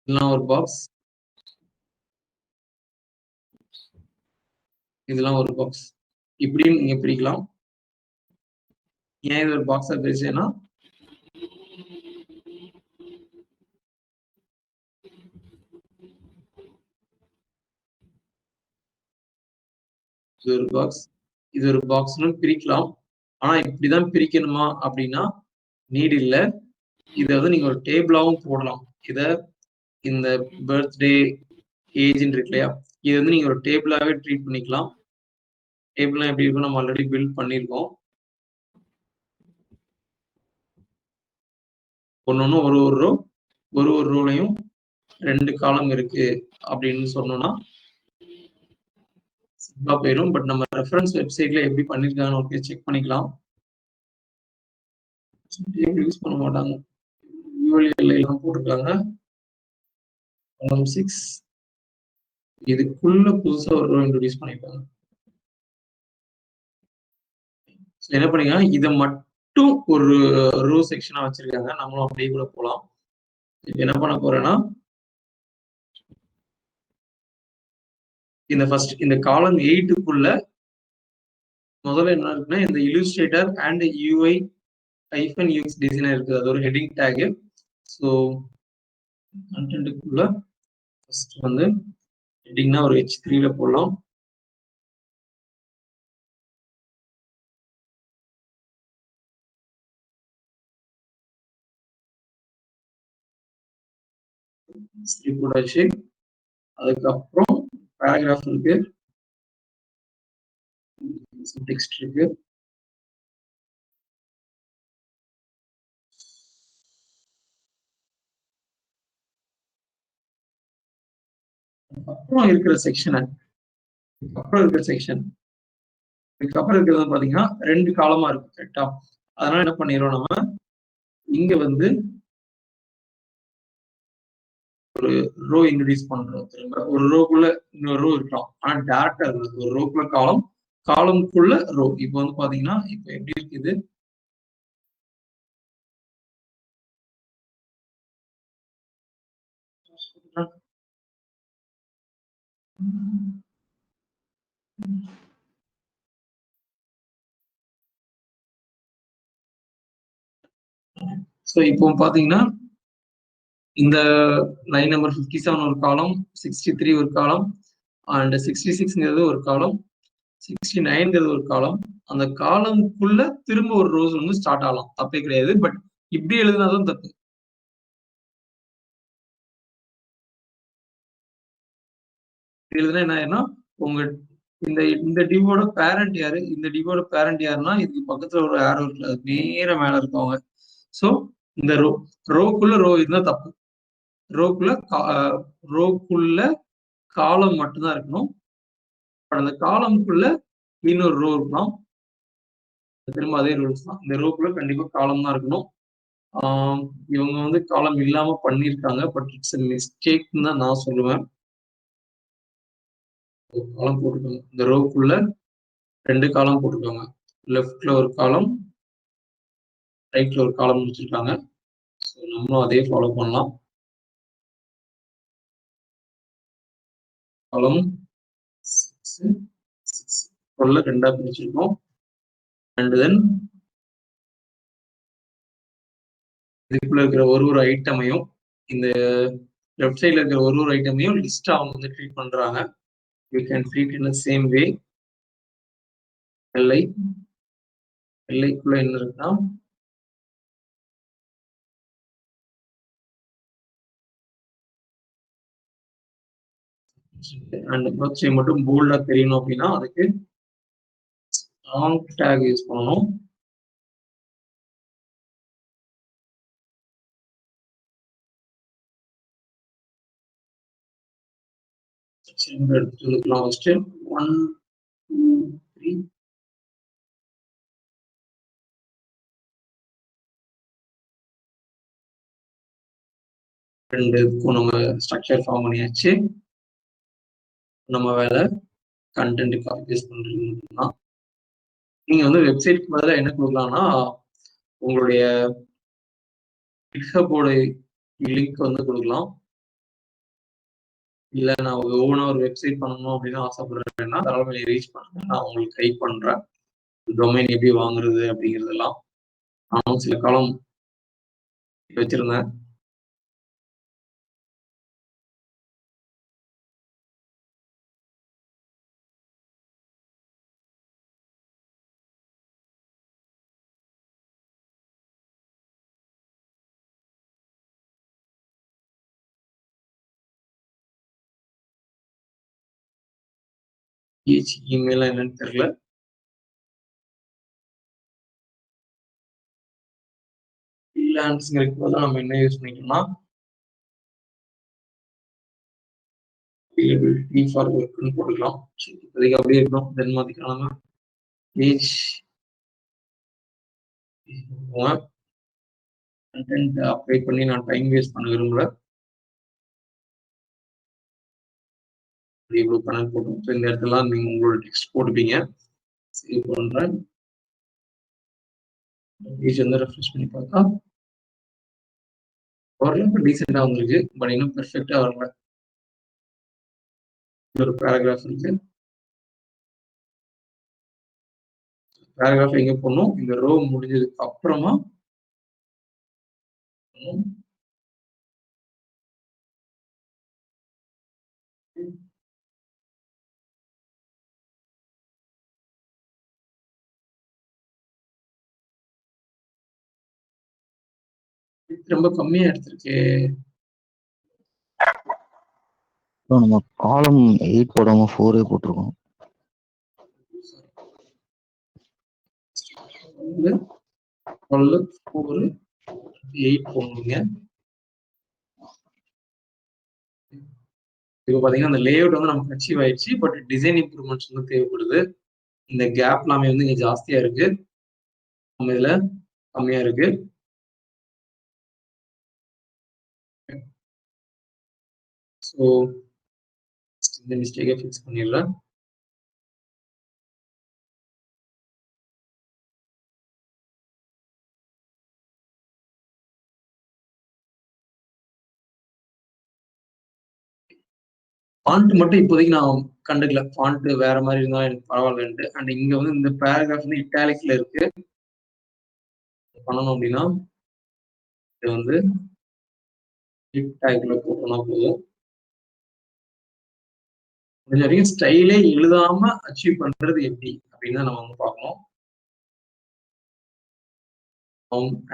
இதெல்லாம் ஒரு பாக்ஸ். இதெல்லாம் ஒரு பாக்ஸ். இப்படியும் நீங்க பிரிக்கலாம். ஏன் இது ஒரு பாக்ஸா பிரிச்சேன்னா இது ஒரு பாக்ஸ், இது ஒரு பாக்ஸ்னு பிரிக்கலாம். ஆனா இப்படிதான் பிரிக்கணுமா அப்படின்னா நீட் இல்ல. இதை வந்து நீங்க ஒரு டேபிளாவும் போடலாம். இத இந்த பர்த்டே ஏஜ்ன்னு இருக்கு இல்லையா, இது வந்து நீங்க ஒரு டேபிளாவே ட்ரீட் பண்ணிக்கலாம். டேபிள்லாம் எப்படி இருக்கும் நம்ம ஆல்ரெடி பில்ட் பண்ணியிருக்கோம். ஒன்னொன்னு ஒரு ஒரு ரோ, ஒரு ஒரு ரோலையும் 2 காலம் இருக்கு அப்படின்னு சொன்னோம்னா சிம்பிளா போயிடும். பட் நம்ம ரெஃபரன்ஸ் வெப்சைட்ல எப்படி பண்ணிருக்காங்கன்னு ஓகே செக் பண்ணிக்கலாம். டேபிள் யூஸ் பண்ண மாட்டாங்க. யூஎல்எல் எல்லாம் போட்டிருக்காங்க. காலம் 6 இதுக்குள்ள புதுசா ஒரு ரோ இன்ட்ரோடியூஸ் பண்ணிருக்காங்க. என்ன பண்ணீங்க, இதை மட்டும் ஒரு ரோ செக்ஷனா வச்சிருக்காங்க. நம்மளும் அப்படியே கூட போலாம். என்ன பண்ண போறேன்னா இந்த ஃபர்ஸ்ட் இந்த காலம் 8க்குள்ள முதல்ல என்ன இருக்குன்னா இந்த Illustrator and UI -ux designer இருக்குது. அது ஒரு ஹெட்டிங் டேக். ஸோ கண்டென்ட்டுக்குள்ள ஃபர்ஸ்ட் வந்து ஹெட்டிங்னா ஒரு H3ல போடலாம். போட்டாச்சு. அதுக்கப்புறம் பேராகிராஃப் இருக்கு, டெக்ஸ்ட் இருக்கு. அப்புறம் இருக்கிற செக்ஷன் இதுக்கப்புறம் இருக்கிறது பாத்தீங்கன்னா 2 காலமா இருக்கு கரெக்டா. அதனால என்ன பண்ணிடுறோம், நம்ம இங்க வந்து ஒரு ரோ இன்ட்ரோடியூஸ் பண்றோம். திரும்ப ஒரு ரோக்குள்ள இன்னொரு ரோ இருக்கலாம். ஆனா டேரக்டா இருக்குது ஒரு ரோக்குள்ள காலம்குள்ள ரோ. இப்போ வந்து பாத்தீங்கன்னா இப்போ எப்படி இருக்குது, ஸோ இப்போ பாத்தீங்கன்னா இந்த லைன் நம்பர் 57 ஒரு காலம், 63 ஒரு காலம், அண்ட் 66ங்கிறது ஒரு காலம், 69ங்கிறது ஒரு காலம். அந்த காலம்குள்ள திரும்ப ஒரு ரோஸ் வந்து ஸ்டார்ட் ஆகலாம், தப்பே கிடையாது. பட் இப்படி எழுதினாதான் தப்பு. எழுதுனா என்ன ஆயிருன்னா உங்க இந்த இந்த டிவோட பேரண்ட் யாரு, இந்த டிவோட பேரண்ட் யாருன்னா இதுக்கு பக்கத்துல ஒரு ஆரோ இருக்கு, அது நேர மேல இருக்கவங்க. ஸோ இந்த ரோக்குள்ள ரோ இதுதான் தப்பு. ரோக்குள்ள காலம் மட்டும்தான் இருக்கணும். அந்த காலம்குள்ள இன்னொரு ரோ இருக்கலாம். திரும்ப அதே ரூல்ஸ் தான். இந்த ரோக்குள்ள கண்டிப்பா காலம் தான் இருக்கணும். இவங்க வந்து காலம் இல்லாம பண்ணியிருக்காங்க. பட் இட்ஸ் மிஸ்டேக்னு தான் நான் சொல்லுவேன். காலம் போட்டுக்கோங்க. இந்த ரோக்குள்ள 2 காலம் போட்டுக்கோங்க. லெஃப்ட்ல ஒரு காலம், ரைட்ல ஒரு காலம் வச்சிருக்காங்க. ஸோ நம்மளும் அதே ஃபாலோ பண்ணலாம். காலம் 6 2 பிரிச்சிருக்கோம். அண்ட் தென் இதுக்குள்ள இருக்கிற ஒரு ஐட்டமையும் இந்த லெஃப்ட் சைட்ல இருக்கிற ஒரு ஐட்டமையும் லிஸ்டா அவங்க வந்து ட்ரீட் பண்றாங்க. You can treat in the same way. எல்லைக்குள்ள என்ன இருக்குன்னா அண்ட் பர்த்டே மட்டும் போல்டா தெரியணும் அப்படின்னா அதுக்கு லாங் டேக் யூஸ் பண்ணணும். எடுத்துட்டு வந்துக்கலாம். ஃபர்ஸ்ட் 1 2 3 ரெண்டுக்கும் நம்ம ஸ்ட்ரக்சர் ஃபார்ம் பண்ணியாச்சு. நம்ம வேலை கண்டென்ட் காப்பி பேஸ்ட் பண்றதுன்னா நீங்க வந்து வெப்சைட்க்கு பதிலாக என்ன கொடுக்கலாம்னா உங்களுடைய GitHub லிங்க் வந்து கொடுக்கலாம். இல்ல நான் ஒவ்வொன்றா ஒரு வெப்சைட் பண்ணணும் அப்படின்னு ஆசைப்படுறேன்னா தாராளமாக ரீச் பண்ணுங்க. நான் உங்களுக்கு கைட் பண்றேன் டொமைன் எப்படி வாங்குறது அப்படிங்கிறதெல்லாம். நானும் சில காலம் வச்சிருந்தேன். இமெயில் என்னன்னு தெரியல. ஃப்ரீலான்ஸ்ங்கிறதுக்கு பதிலாக நம்ம என்ன யூஸ் பண்ணிக்கணும்னா availability for workன்னு போட்டுக்கலாம். இப்போதைக்கு அப்படியே இருக்கணும். தென் மாத்திக்கலாம். பேஜ் கண்டென்ட் அப்ளை பண்ணி நான் டைம் வேஸ்ட் பண்ண விரும்பல. இவ்வளோ கணக்கு போட்டோம். ஸோ இந்த இடத்துல நீங்க உங்களோட டெக்ஸ்ட் போட்டுப்பீங்க. சேவ் பண்றேன். பேஜ் வந்து ரெஃப்ரெஷ் பண்ணி பார்த்தா ஓரளவுக்கு டீசெண்டா வந்திருக்கு. பட் இன்னும் பெர்ஃபெக்டா வரல. ஒரு பேராகிராஃப் இருக்கு. பேராகிராஃப் எங்க போடணும்? இந்த ரோ முடிஞ்சதுக்கு அப்புறமா ரொம்ப கம்மியா எடுத்திருக்கு. நம்ம காலம் 8 போடாம 4 போட்டிருக்கோம். 8 போடுங்க. இப்போ பாத்தீங்கன்னா அந்த லேஅவுட் வந்து நமக்கு அச்சீவ் ஆயிடுச்சு. பட் டிசைன் இம்ப்ரூவ்மெண்ட்ஸ் வந்து தேவைப்படுது. இந்த கேப் எல்லாமே வந்து இங்க ஜாஸ்தியா இருக்கு. நம்ம இதுல கம்மியா இருக்கு. ஸோ இந்த மிஸ்டேக்கை ஃபிக்ஸ் பண்ணிடலாம். ஃபாண்ட் மட்டும் இப்போதைக்கு நான் கண்டுக்கல. ஃபாண்ட் வேற மாதிரி இருந்தா எனக்கு பரவாயில்லன்ட்டு. அண்ட் இங்க வந்து இந்த பேராகிராஃப் வந்து இட்டாலிக்ல இருக்கு. பண்ணணும் அப்படின்னா இது வந்து டேக்ல போட்டோம்னா போதும். முடிஞ்ச வரைக்கும் ஸ்டைலே எழுதாம அச்சீவ் பண்றது எப்படி அப்படின்னு தான் நம்ம வந்து பார்க்கணும்.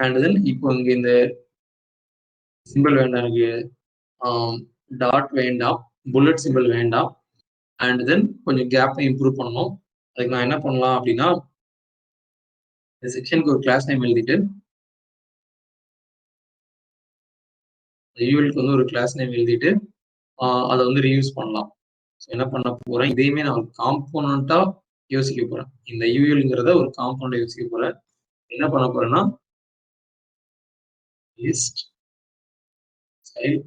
அண்ட் தென் இப்போ இங்க இந்த சிம்பிள் வேண்டாம், எனக்கு டாட் வேண்டாம், புல்லட் சிம்பிள் வேண்டாம். அண்ட் தென் கொஞ்சம் கேப்பை இம்ப்ரூவ் பண்ணணும். அதுக்கு நான் என்ன பண்ணலாம் அப்படின்னா இந்த செக்ஷனுக்கு ஒரு கிளாஸ் நேம் எழுதிட்டு யூஎலுக்கு வந்து ஒரு கிளாஸ் நேம் எழுதிட்டு அதை வந்து ரீயூஸ் பண்ணலாம். என்ன பண்ண போறேன், இதையுமே நான் காம்போனண்டா யோசிக்க போறேன். இந்த யூஎல்ங்கிறத ஒரு காம்போனண்டா யோசிக்க போறேன். என்ன பண்ண போறேன்னா லிஸ்ட் ஸ்டைல்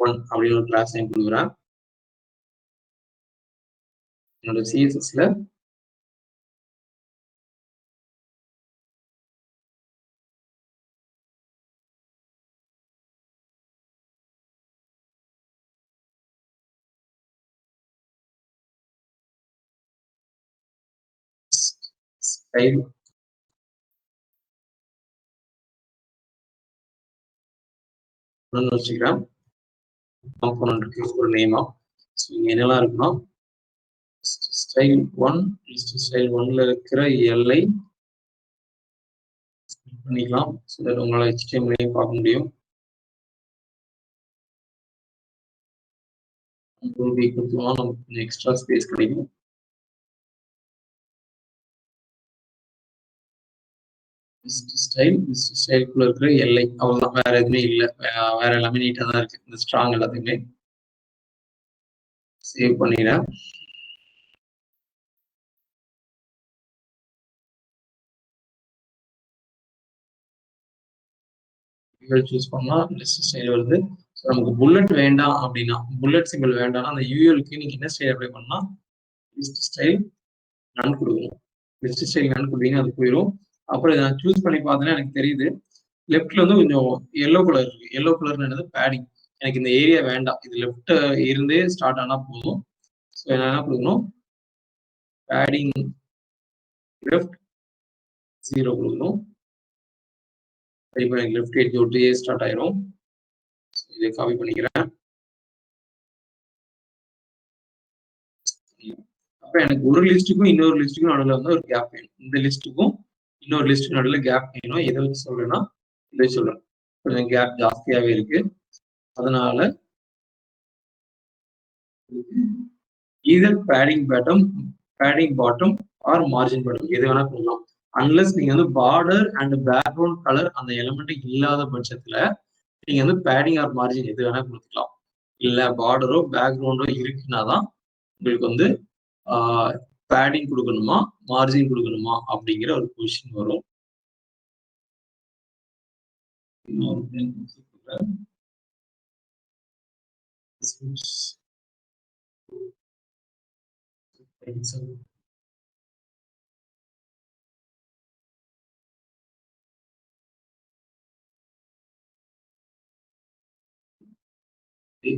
1 அப்படின்னு ஒரு கிளாஸ் நேம் கொடுக்குறேன். என்னோட சிஎஸ்எஸ்ல ஸ்டைல் வச்சுக்கிறேன். காம்போனன்ட்க்கு ஒரு நேமா என்னெல்லாம் இருக்குன்னா ஸ்டைல் 1 லிஸ்ட் ஸ்டைல் 1ல இருக்கிற எல்ஐ பண்ணிக்கலாம். ஸோ தட் உங்களால் HTML பார்க்க முடியும். நமக்கு கொஞ்சம் எக்ஸ்ட்ரா ஸ்பேஸ் கிடைக்கும். ஸ்டைலுக்குள்ள இருக்கிற எல்லை அவ்வளவுதான், வேற எதுவுமே இல்லை. வேற எல்லாமே நீட்டா தான் இருக்கு. இந்த ஸ்ட்ராங் எல்லாத்தையுமே சேவ் பண்ணிடுறேன். சூஸ் பண்ணா லிஸ்ட் ஸ்டைல் வருது. நமக்கு புல்லட் வேண்டாம் அப்படின்னா, புல்லட் சிம்பிள் வேண்டாம்னா அந்த யூஎலுக்கு நீங்க என்ன ஸ்டைல் அப்ளை பண்ணா லிஸ்ட் ஸ்டைல் நன் கொடுக்கணும். லிஸ்ட் ஸ்டைல் நன் கொடுத்தீங்கன்னா அது போயிடும். அப்புறம் நான் சூஸ் பண்ணி பார்த்தேன்னா எனக்கு தெரியுது லெஃப்ட்ல வந்து கொஞ்சம் எல்லோ கலர் இருக்கு. எல்லோ கலர்னு என்னது பேடிங். எனக்கு இந்த ஏரியா வேண்டாம். இது லெஃப்ட் இருந்தே ஸ்டார்ட் ஆனா போதும். ஸோ என்ன கொடுக்கணும், பேடிங் லெஃப்ட் 0 கொடுக்கணும். இப்போ எனக்கு லெஃப்ட் எட்ஜ் ஒட்டியே ஸ்டார்ட் ஆயிரும். இதை காப்பி பண்ணிக்கிறேன். அப்ப எனக்கு ஒரு லிஸ்ட்டுக்கும் இன்னொரு லிஸ்ட்டுக்கும் நடுவில் வந்து ஒரு கேப் வேணும். இந்த லிஸ்ட்டுக்கும் இன்னொரு லிஸ்ட்டுக்கு நடுவில் கேப் வேணும். எதை வச்சு சொல்றேன்னா இதை சொல்றேன். கொஞ்சம் கேப் ஜாஸ்தியாவே இருக்கு. அதனால either padding bottom or margin bottom எது வேணா பண்ணலாம். அன்லெஸ் நீங்க வந்து பார்டர் அண்ட் பேக்ரவுண்ட் கலர் அந்த எலிமெண்ட் இல்லாத பட்சத்துல நீங்க வந்து பேடிங் ஆர் மார்ஜின் எது வேணா கொடுத்துக்கலாம். இல்ல பார்டரோ பேக்ரவுண்டோ இருக்குன்னாதான் உங்களுக்கு வந்து பேடிங் கொடுக்கணுமா மார்ஜின் கொடுக்கணுமா அப்படிங்கிற ஒரு கொஸ்டின் வரும்.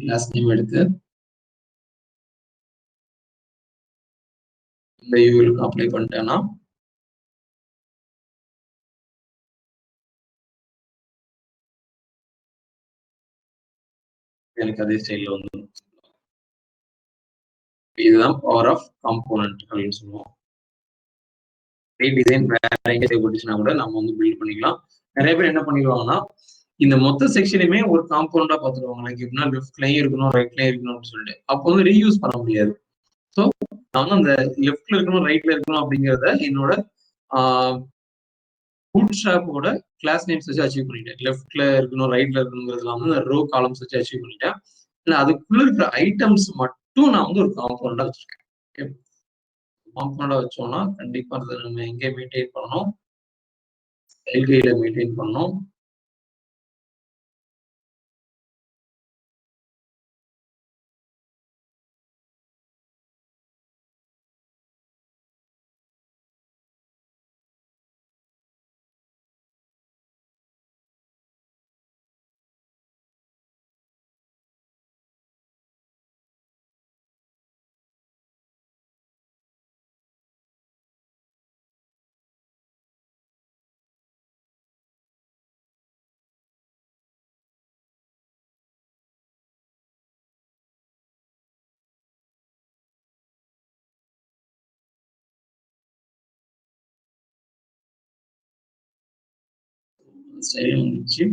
கிளாஸ் நேம் எடுத்து இந்த யூஎலுக்கு அப்ளை பண்ணிட்டேன்னா எனக்கு அதே ஸ்டைல்ல வந்து இதுதான் பவர் ஆஃப் காம்போனன்ட் அப்படின்னு சொல்லுவோம். டிசைன் வேற எங்க தேவைப்பட்டுச்சுன்னா கூட நம்ம வந்து பில்ட் பண்ணிக்கலாம். நிறைய பேர் என்ன பண்ணிடுவாங்கன்னா இந்த மொத்த செக்ஷனுமே ஒரு காம்பவுண்டா பார்த்துருவாங்க. லைக் எப்படின்னா லெஃப்ட்லயும் இருக்கணும் ரைட்லயும் இருக்கணும் அப்படின்னு சொல்லிட்டு அப்போ வந்து ரீயூஸ் பண்ண முடியாது. ஸோ நான் வந்து அந்த லெஃப்ட்ல இருக்கணும் ரைட்ல இருக்கணும் அப்படிங்கிறத என்னோட பூட் ஸ்ட்ராப்போட கிளாஸ் நேம்ஸ் வச்சு அச்சீவ் பண்ணிட்டேன். லெஃப்ட்ல இருக்கணும் ரைட்ல இருக்கணுங்கிறதுல வந்து ரோ காலம்ஸ் வச்சு அச்சீவ் பண்ணிட்டேன். இல்லை அதுக்குள்ள இருக்கிற ஐட்டம்ஸ் மட்டும் நான் வந்து ஒரு காம்பவுண்டா வச்சிருக்கேன். காம்பவுண்டா வச்சோம்னா கண்டிப்பா அதை நம்ம எங்கே மெயின்டைன் பண்ணணும், எல்கையில மெயின்டைன் பண்ணணும். ஸ்டைல் வந்துச்சு.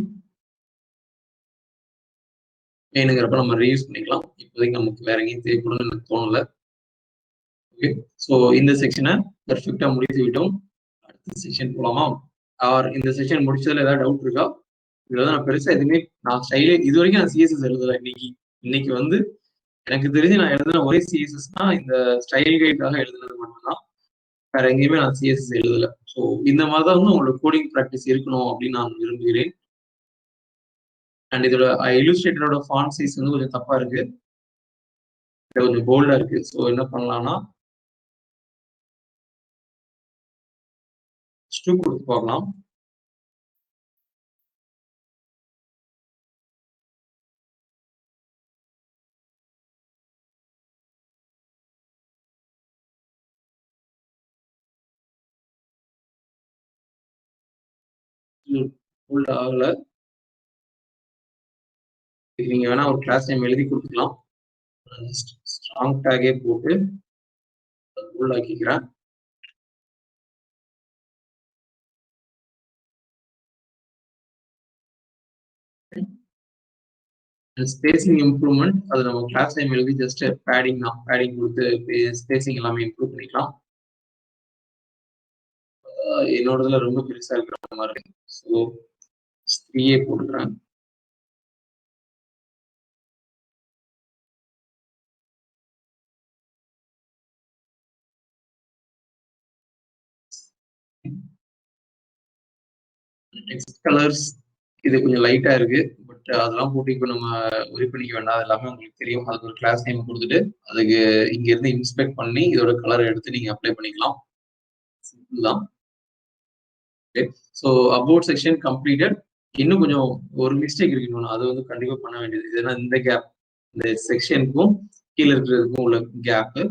வேணுங்கிறப்ப நம்ம ரீயூஸ் பண்ணிக்கலாம். இப்போதைக்கு நமக்கு வேற எங்கேயும் தேவைப்படும்னு எனக்கு தோணல. ஓகே, ஸோ இந்த செக்ஷனை பெர்ஃபெக்டா முடித்து விட்டோம். அடுத்த செக்ஷன் போலாமா? ஆர் இந்த செக்ஷன் முடிச்சதுல ஏதாவது டவுட் இருக்கா? இதுல நான் பெருசா எதுவுமே நான் ஸ்டைலே இது வரைக்கும் நான் சிஎஸ்எஸ் எழுதல. இன்னைக்கு வந்து எனக்கு தெரிஞ்சு நான் எழுதுன ஒரே சிஎஸ்எஸ்னா இந்த ஸ்டைல் கைடுக்காக எழுதுனது மட்டும்தான். வேற எங்கேயுமே நான் சிஎஸ்எஸ் எழுதல. ஸோ இந்த மாதிரி தான் வந்து உங்களோட கோடிங் ப்ராக்டிஸ் இருக்கணும் அப்படின்னு நான் விரும்புகிறேன். அண்ட் இதோட இல்லுஸ்ட்ரேட்டரோட ஃபாண்ட் சைஸ் வந்து கொஞ்சம் தப்பா இருக்கு, கொஞ்சம் போல்டா இருக்கு. ஸோ என்ன பண்ணலாம்னா கொடுத்து பார்க்கலாம். போல்ட் ஆகல. நீங்க வேணா ஒரு கிளாஸ் நேம் எழுதி கொடுத்துக்கலாம். ஸ்ட்ராங் டேகே போட்டு போல்ட் ஆக்கிக்கிறேன். ஸ்பேசிங் இம்ப்ரூவ்மெண்ட் அது நம்ம கிளாஸ் நேம் எழுதி ஜஸ்ட் பேடிங் தான், பேடிங் கொடுத்து ஸ்பேசிங் எல்லாமே இம்ப்ரூவ் பண்ணிக்கலாம். என்னோடதுல ரொம்ப பெருசா இருக்கிற மாதிரி இருக்கு. ஸோ 3A போட்டுக்கிறேன். டெக்ஸ்ட் கலர்ஸ் இது கொஞ்சம் லைட்டா இருக்கு. பட் அதெல்லாம் போட்டு இப்போ நம்ம ஒரி பண்ணிக்க வேண்டாம். அது எல்லாமே உங்களுக்கு தெரியும். அதுக்கு ஒரு கிளாஸ் நேம் கொடுத்துட்டு அதுக்கு இங்க இருந்து இன்ஸ்பெக்ட் பண்ணி இதோட கலர் எடுத்து நீங்க அப்ளை பண்ணிக்கலாம். சிம்பிள் தான். So about section completed. இன்னும் கொஞ்சம் ஒரு மிஸ்டேக் இருக்கு இன்னொன்று. அது வந்து கண்டிப்பா பண்ண வேண்டியது. ஏன்னா இந்த கேப் இந்த செக்ஷனுக்கும் கீழே இருக்கிறதுக்கும் உள்ள கேப்பு.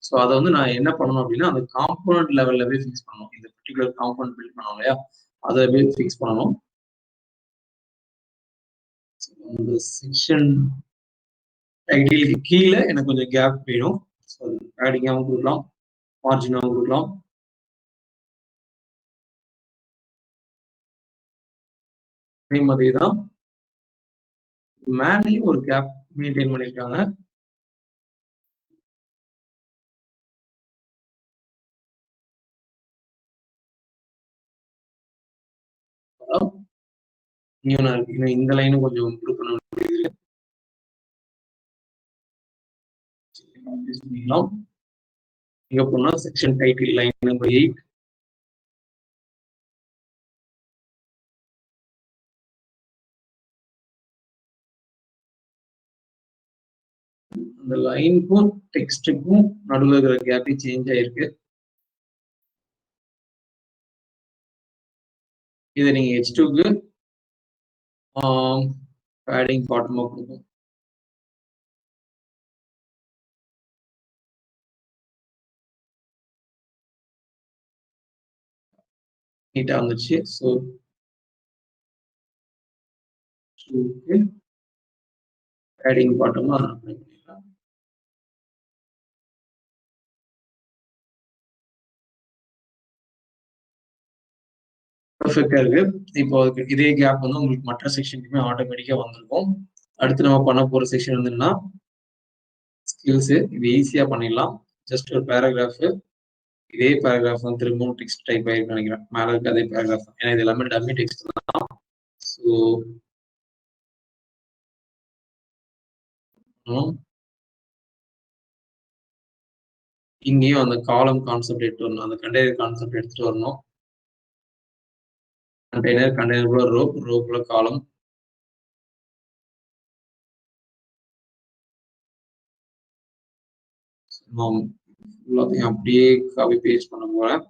ஸோ அதை வந்து நான் என்ன பண்ணணும் அப்படின்னா அந்த காம்பனண்ட் லெவல்ல போய் ஃபிக்ஸ் பண்ணணும். இந்த பர்டிகுலர் காம்பனண்ட் பில்ட் பண்ணோம் இல்லையா, அதை போய் ஃபிக்ஸ் பண்ணணும். இந்த செக்ஷன் டைட்டிலுக்கு கீழே எனக்கு கொஞ்சம் கேப் வேணும். ஸோ பேடிங்காகவும் கொடுக்கலாம், மார்ஜினாகவும் கொடுக்கலாம். அதே மாதிரி தான் மேலேயும் ஒரு கேப் மெயின்டைன் பண்ணியிருக்காங்க. இன்னும் இந்த லைனும் கொஞ்சம் இம்ப்ரூவ் பண்ண வேண்டியது. இங்க போனா செக்ஷன் டைட்டில் லைன் நம்பர் 8. அந்த லைனுக்கும் டெக்ஸ்டுக்கும் நடுவில் இருக்கிற கேப்பே சேஞ்ச் ஆயிருக்கு. இதை நீங்க H2க்கு பேடிங் பாட்டமா கொடுக்கும். நீட்டா வந்துச்சு. ஸோ பேடிங் பாட்டமா அப்ளை பண்ணிடலாம். பர்ஃபெக்டா இருக்கு. இப்போ இதே கேப் வந்து உங்களுக்கு மற்ற செக்ஷனுக்குமே ஆட்டோமேட்டிக்கா வந்திருக்கும். அடுத்து நம்ம பண்ண போற செக்ஷன் வந்துன்னா ஸ்கில்ஸ். இது ஈஸியா பண்ணிடலாம். ஜஸ்ட் ஒரு பேராகிராஃப். இதே பேராகிராஃப் வந்து திரும்பவும் டெக்ஸ்ட் டைப் ஆயிருக்கு நினைக்கிறேன். மேல இருக்க அதே பேராகிராஃப். ஏன்னா இது எல்லாமே டம்மி டெக்ஸ்ட் தான். ஸோ இங்கேயும் அந்த காலம் கான்செப்ட் எடுத்து வரணும். அந்த கண்டெய்னர் கான்செப்ட் எடுத்துட்டு வரணும். கண்டெய்னருக்குள்ள ரோக்குள்ள காலம். எல்லாத்தையும் அப்படியே காப்பி பேஸ்ட் பண்ண போறேன்.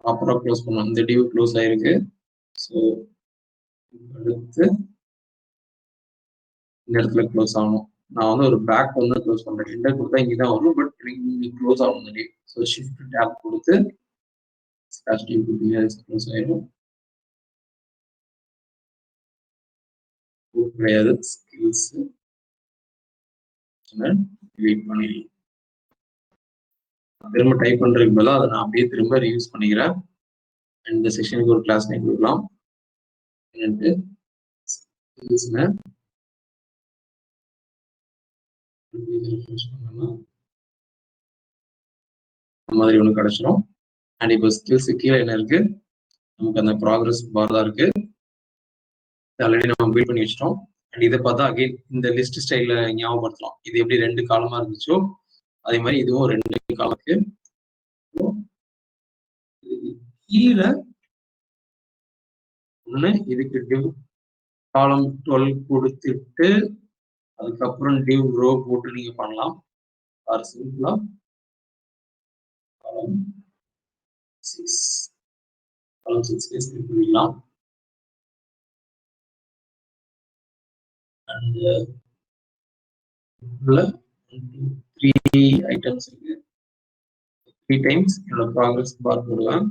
ப்ராப்பரா க்ளோஸ் பண்ணணும். இந்த டிவ் க்ளோஸ் ஆயிருக்கு. ஸோ அடுத்து இந்த இடத்துல க்ளோஸ் ஆகணும். நான் வந்து ஒரு பேக் வந்து க்ளோஸ் பண்றேன். என்டர் கொடுத்தா இங்கே தான் வரும். பட் இங்கே க்ளோஸ் ஆகணும் இந்த டிவ். ஸோ ஷிஃப்ட் டேப் கொடுத்து ஸ்லாஷ் டிவ் கொடுத்தீங்க க்ளோஸ் ஆயிடும். கிடையாது ஸ்கில்ஸ் டிலீட் பண்ணிடலாம். திரும்ப டைப் பண்றதுக்கு பதிலாக அதை நான் அப்படியே திரும்ப ரீயூஸ் பண்ணிக்கிறேன். இந்த செக்ஷனுக்கு ஒரு கிளாஸ் நேம் கொடுக்கலாம். மாதிரி ஒன்று கிடைச்சிடும். அண்ட் இப்போ ஸ்கில்ஸ் கீழே என்ன இருக்கு, நமக்கு அந்த ப்ராக்ரஸ் பார் தான் இருக்கு. ஆல்ரெடி நம்ம பில்ட் பண்ணி வச்சிட்டோம். அண்ட் இதை பார்த்தா அகைன் இந்த லிஸ்ட் ஸ்டைல ஞாபகப்படுத்தலாம். இது எப்படி 2 காலமா இருந்துச்சோ அதே மாதிரி இதுவும் 2 காலத்துக்கு. கீழே ஒண்ணு இதுக்கு டிவ் காலம் 12 கொடுத்துட்டு அதுக்கப்புறம் டிவ் ரோ போட்டு நீங்க பண்ணலாம். ஆர் சிம்பிளா காலம் 6 பண்ணிடலாம். அண்ட் 3 ஐட்டம்ஸ் இருக்கு. 3 டைம்ஸ் என்னோட ப்ராக்ரஸ் பார் போடுவேன்.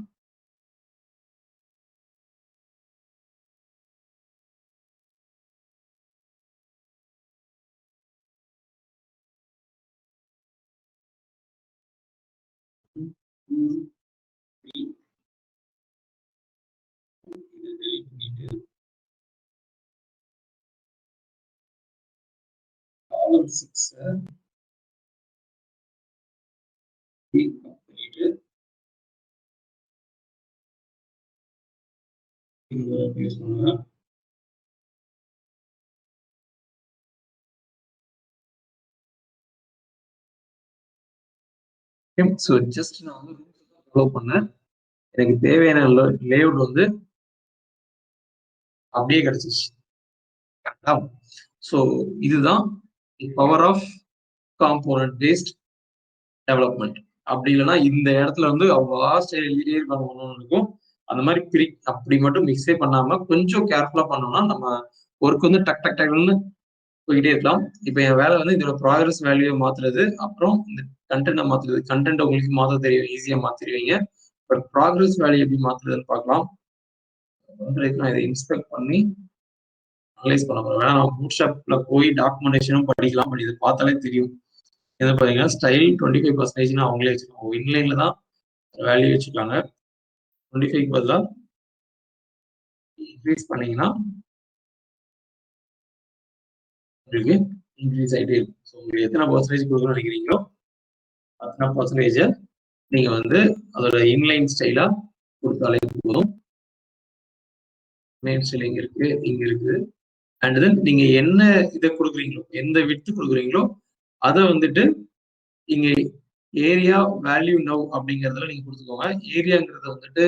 column 6 பண்ணிட்டு யூஸ் பண்ணுங்க. ஸோ ஜஸ்ட் நான் வந்து ஃபாலோ பண்ணேன். எனக்கு தேவையான லேஅவுட் வந்து அப்படியே கிடைச்சிச்சு. கரெக்டா? ஸோ இதுதான் power of component based development. அப்படி இல்லைன்னா இந்த இடத்துல வந்து வாஸ்ட் எழுதிட்டே இருக்கும். அந்த மாதிரி அப்படி மட்டும் மிக்ஸே பண்ணாம கொஞ்சம் கேர்ஃபுல்லா பண்ணோம்னா நம்ம ஒர்க் வந்து டக் டக் டக்னு போயிட்டே இருக்கலாம். இப்போ என் வேலை வந்து இதோட ப்ராக்ரஸ் வேல்யூவை மாத்துறது, அப்புறம் இந்த கண்டென்ட்டை மாத்துறது. கண்டென்ட் உங்களுக்கு மாற்ற தெரியும், ஈஸியா மாத்திடுவீங்க. பட் ப்ராக்ரஸ் வேல்யூ எப்படி மாத்துறதுன்னு பார்க்கலாம். நான் இதை இன்ஸ்பெக்ட் பண்ணி அனலைஸ் பண்ண போறேன். வேணா நம்ம பூட்ஸ்ட்ராப்ல போய் டாக்குமெண்டேஷனும் படிக்கலாம். பட் இது பார்த்தாலே தெரியும். எது பார்த்தீங்கன்னா ஸ்டைல் 25% அவங்களே வச்சுருக்காங்க. இன்லைன்ல தான் வேல்யூ வச்சுருக்காங்க. 25 பதிலாக இன்க்ரீஸ் பண்ணீங்கன்னா உங்களுக்கு இன்க்ரீஸ் ஆகிட்டே இருக்கும். ஸோ உங்களுக்கு எத்தனை பர்சன்டேஜ் கொடுக்கணும்னு நினைக்கிறீங்களோ அத்தனை பர்சன்டேஜை நீங்கள் வந்து அதோட இன்லைன் ஸ்டைலாக கொடுத்தாலே போதும். மெயின் ஸ்டைல் இங்கே இருக்கு, இங்கே இருக்கு. அண்ட் தென் நீங்க என்ன இதை கொடுக்குறீங்களோ, எந்த விட்டு கொடுக்குறீங்களோ அதை வந்துட்டு இங்க ஏரியா வேல்யூ நவ் அப்படிங்கிறதுல நீங்க கொடுத்துக்கோங்க. ஏரியாங்கிறத வந்துட்டு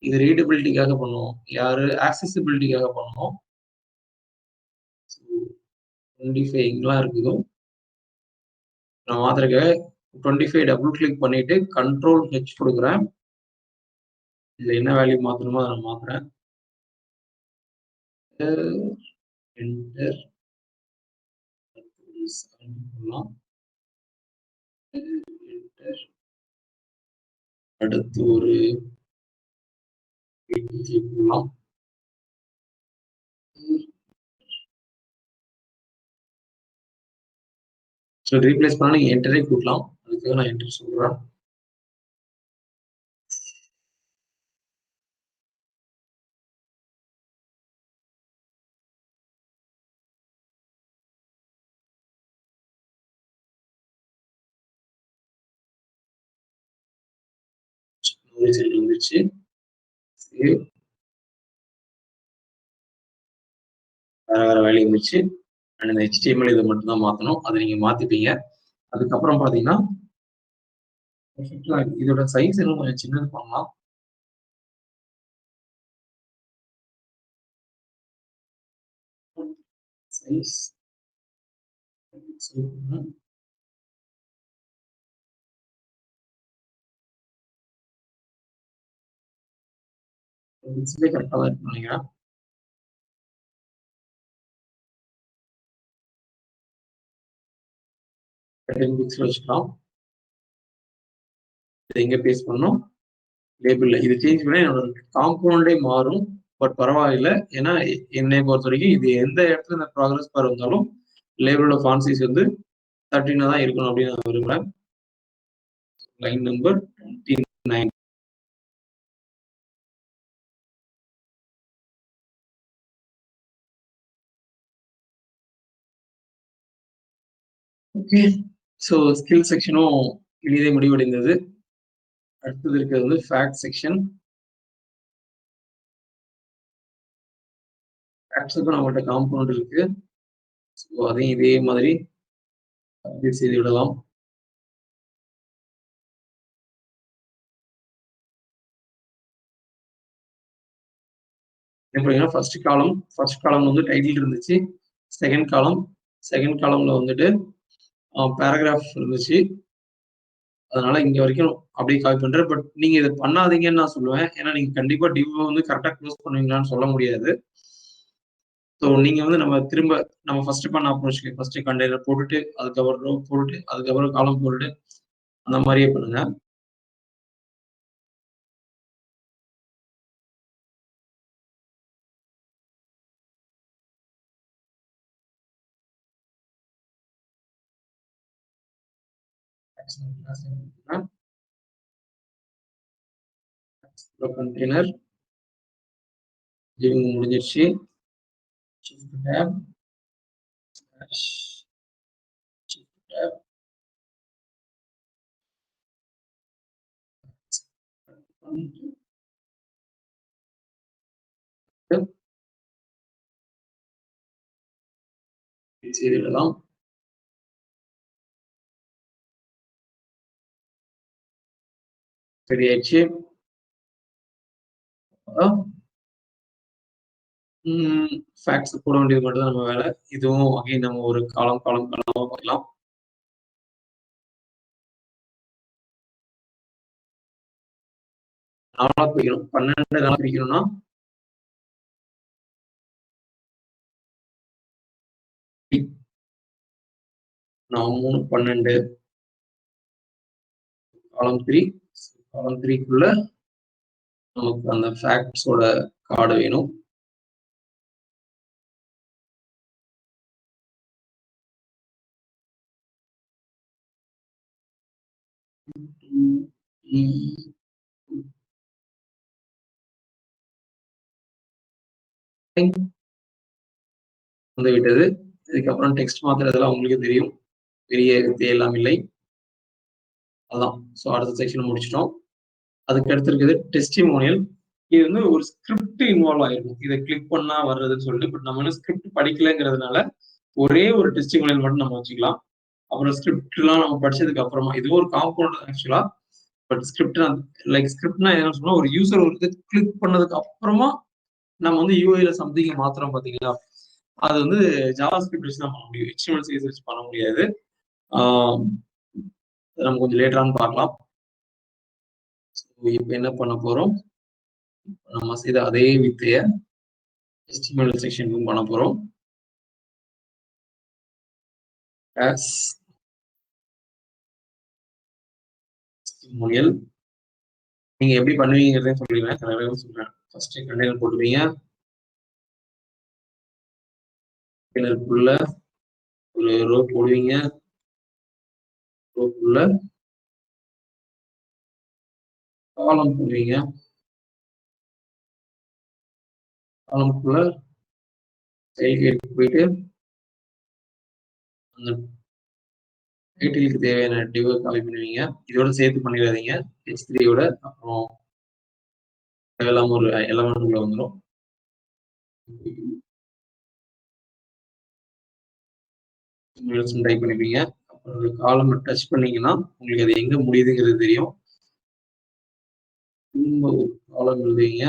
இது ரீடபிலிட்டிக்காக பண்ணுவோம், யாரு ஆக்சசிபிலிட்டிக்காக பண்ணுவோம். 25 இங்கெல்லாம் இருக்குதோ நான் மாத்திருக்க 25 டபுள் கிளிக் பண்ணிட்டு கண்ட்ரோல் ஹெச் கொடுக்குறேன். இதுல என்ன வேல்யூ மாத்தணுமோ அதை நான் மாத்துறேன். என்டர் அடுத்து ஒரு ரீப்ளேஸ் பண்ணா நீங்க என்டரே கொடுக்கலாம். அதுக்காக நான் என்டர் சொல்றேன். வந்துச்சு. வேற வேலை இருந்துச்சு. அண்ட் இந்த HTML இதை மட்டும் தான் மாற்றணும். அதை நீங்க மாத்திப்பீங்க. அதுக்கப்புறம் பாத்தீங்கன்னா இதோட சைஸ் இன்னும் கொஞ்சம் சின்னது பண்ணலாம். சைஸ் கரெக்டாக தான் இருக்கு நினைக்கிறேன். வச்சுக்கலாம். இதை எங்க பேஸ்ட் பண்ணோம், லேபிள்ல. இது சேஞ்ச் பண்ணா என்னோட காம்பவுண்டே மாறும். பட் பரவாயில்லை, ஏன்னா என்னை பொறுத்த வரைக்கும் இது எந்த இடத்துல இந்த ப்ராக்ரஸ் பார் வந்தாலும் லேபிளோட ஃபாண்ட் சைஸ் வந்து 13 தான் இருக்கணும் அப்படின்னு நான் விரும்புறேன். Line number 29. Okay, so skill செக்ஷனும் இனிதே முடிவடைந்தது. அடுத்தது இருக்கிறது வந்து ஃபேக்ட் செக்ஷன். ஃபேக்ட்ஸுக்கும் நம்மகிட்ட காம்பவுண்ட் இருக்கு. ஸோ அதையும் இதே மாதிரி அப்டேட் செய்து விடலாம். ஃபர்ஸ்ட் காலம் வந்து டைட்டில் இருந்துச்சு. செகண்ட் காலம்ல வந்துட்டு பேராகிராஃப் இருந்துச்சு. அதனால இங்க வரைக்கும் அப்படியே காப்பி பண்றேன். பட் நீங்க இதை பண்ணாதீங்கன்னு நான் சொல்லுவேன். ஏன்னா நீங்க கண்டிப்பா டிவ் வந்து கரெக்டா க்ளோஸ் பண்ணுவீங்களான்னு சொல்ல முடியாது. ஸோ நீங்க வந்து நம்ம ஃபர்ஸ்ட் பண்ண அப்ரோச் ஃபர்ஸ்ட் கண்டெய்னர் போட்டுட்டு அதுக்கப்புறம் ரோ போட்டுட்டு அதுக்கப்புறம் காலம் போட்டுட்டு அந்த மாதிரியே பண்ணுங்க. கண்டெய்னர் முடிஞ்சிருச்சு. செய்திடலாம். சரியாயிடுச்சு. ஃபேக்ட்ஸ் போட வேண்டியது மட்டும் தான் நம்ம வேலை. இதுவும் அகைன் நம்ம ஒரு காலமா பார்க்கலாம். நாலா பிரிக்கணும். 12 நாளா பிரிக்கணும்னா நான் 3 12 காலம் 3 காலம் 3க்குள்ள நமக்கு அந்த ஃபேக்ட்ஸோட கார்டு வேணும். வந்து விட்டது. இதுக்கப்புறம் டெக்ஸ்ட் மாத்துறதெல்லாம் உங்களுக்கு தெரியும். பெரிய எல்லாம் இல்லை. அதான். ஸோ அடுத்த செக்ஷன் முடிச்சிட்டோம். அதுக்கு அடுத்து இருக்குது டெஸ்டிமோனியல். இது வந்து ஒரு ஸ்கிரிப்ட் இன்வால்வ் ஆயிருக்கும். இதை கிளிக் பண்ணா வர்றதுன்னு சொல்லிட்டு, பட் நம்ம இன்னும் ஸ்கிரிப்ட் படிக்கலைங்கிறதுனால ஒரே ஒரு டெஸ்டிமோனியல் மட்டும் நம்ம வச்சுக்கலாம். அப்புறம் ஸ்கிரிப்ட் எல்லாம் நம்ம படிச்சதுக்கு அப்புறமா இது ஒரு காம்பவுண்ட் ஆக்சுவலா. பட் ஸ்கிரிப்ட் லைக் ஸ்கிரிப்ட்னா என்ன சொன்னா, ஒரு யூசர் ஒரு இது கிளிக் பண்ணதுக்கு அப்புறமா நம்ம வந்து யூஐல சம்திங் மாத்திரம் பாத்தீங்களா, அது வந்து ஜாவா ஸ்கிரிப்ட் வச்சு தான் பண்ண முடியும். HTML CSS வச்சு பண்ண முடியாது. நம்ம கொஞ்சம் லேட்டரான்னு பார்க்கலாம். இப்போ என்ன பண்ண போறோம், நம்ம செய்த அதே வித்தைய HTML செக்ஷனுக்கும் பண்ண போறோம். டெஸ்டிமோனியல் நீங்க எப்படி பண்ணுவீங்கிறதையும் சொல்லிடுறேன். சொல்றேன். First container போட்டுவீங்க. கண்டெய்னருக்குள்ள ஒரு ரோ போடுவீங்க. ரோக்குள்ள காலம் போடுவீங்க. காலம்குள்ள சைல்ட் போயிட்டு அந்த டைட்டிலுக்கு தேவையான டிவ் காப்பி பண்ணுவீங்க. இதோட சேர்த்து பண்ணிடாதீங்க. H3யோட அப்புறம் தேவையில்லாம ஒரு எலமெண்ட் உள்ள வந்துடும். டைப் பண்ணிப்பீங்க. அப்புறம் காலம் டச் பண்ணீங்கன்னா உங்களுக்கு அது எங்க முடியுதுங்கிறது தெரியும். திரும்ப ஒரு காலம் எழுதுவீங்க.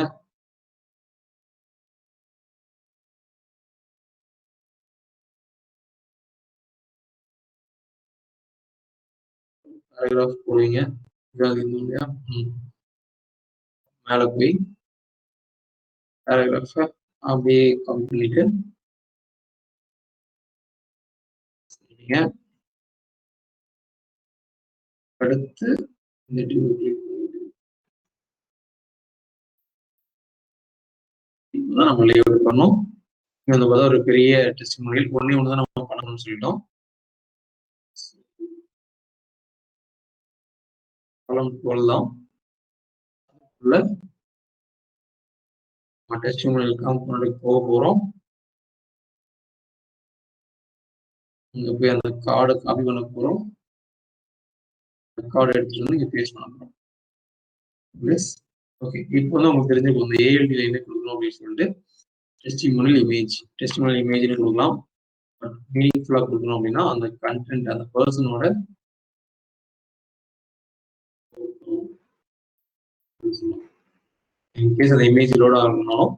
பேராகிராஃப் போடுவீங்க. மேல போய் பேராகிராஃபை அப்படியே கம்ப்ளீட் பண்ணிட்டு அடுத்து இந்த இப்பதான் நம்ம லேஅவுட் பண்ணோம். இந்த பார்த்தா ஒரு பெரிய டெஸ்டிமோனியல் ஒண்ணே ஒன்று தான் நம்ம பண்ணணும்னு சொல்லிட்டோம். காலம் 12 தான் உள்ள டெஸ்டிமோனியல் காம்பவுண்டுக்கு போக போறோம். இங்க போய் அந்த கார்டை காப்பி பண்ண போறோம். கார்டு எடுத்துட்டு வந்து இங்க பேஸ்ட் பண்ண போறோம். ஓகே, இப்போ வந்து உங்களுக்கு தெரிஞ்சுக்கணும் இந்த ALT என்ன கொடுக்கணும் அப்படின்னு சொல்லிட்டு டெஸ்டிமோனியல் இமேஜ்னு கொடுக்கலாம். மீனிங்ஃபுல்லா கொடுக்கணும் அப்படின்னா அந்த கண்டென்ட் அந்த பர்சனோட இன்கேஸ் அந்த இமேஜ் லோட் ஆகணும்னாலும்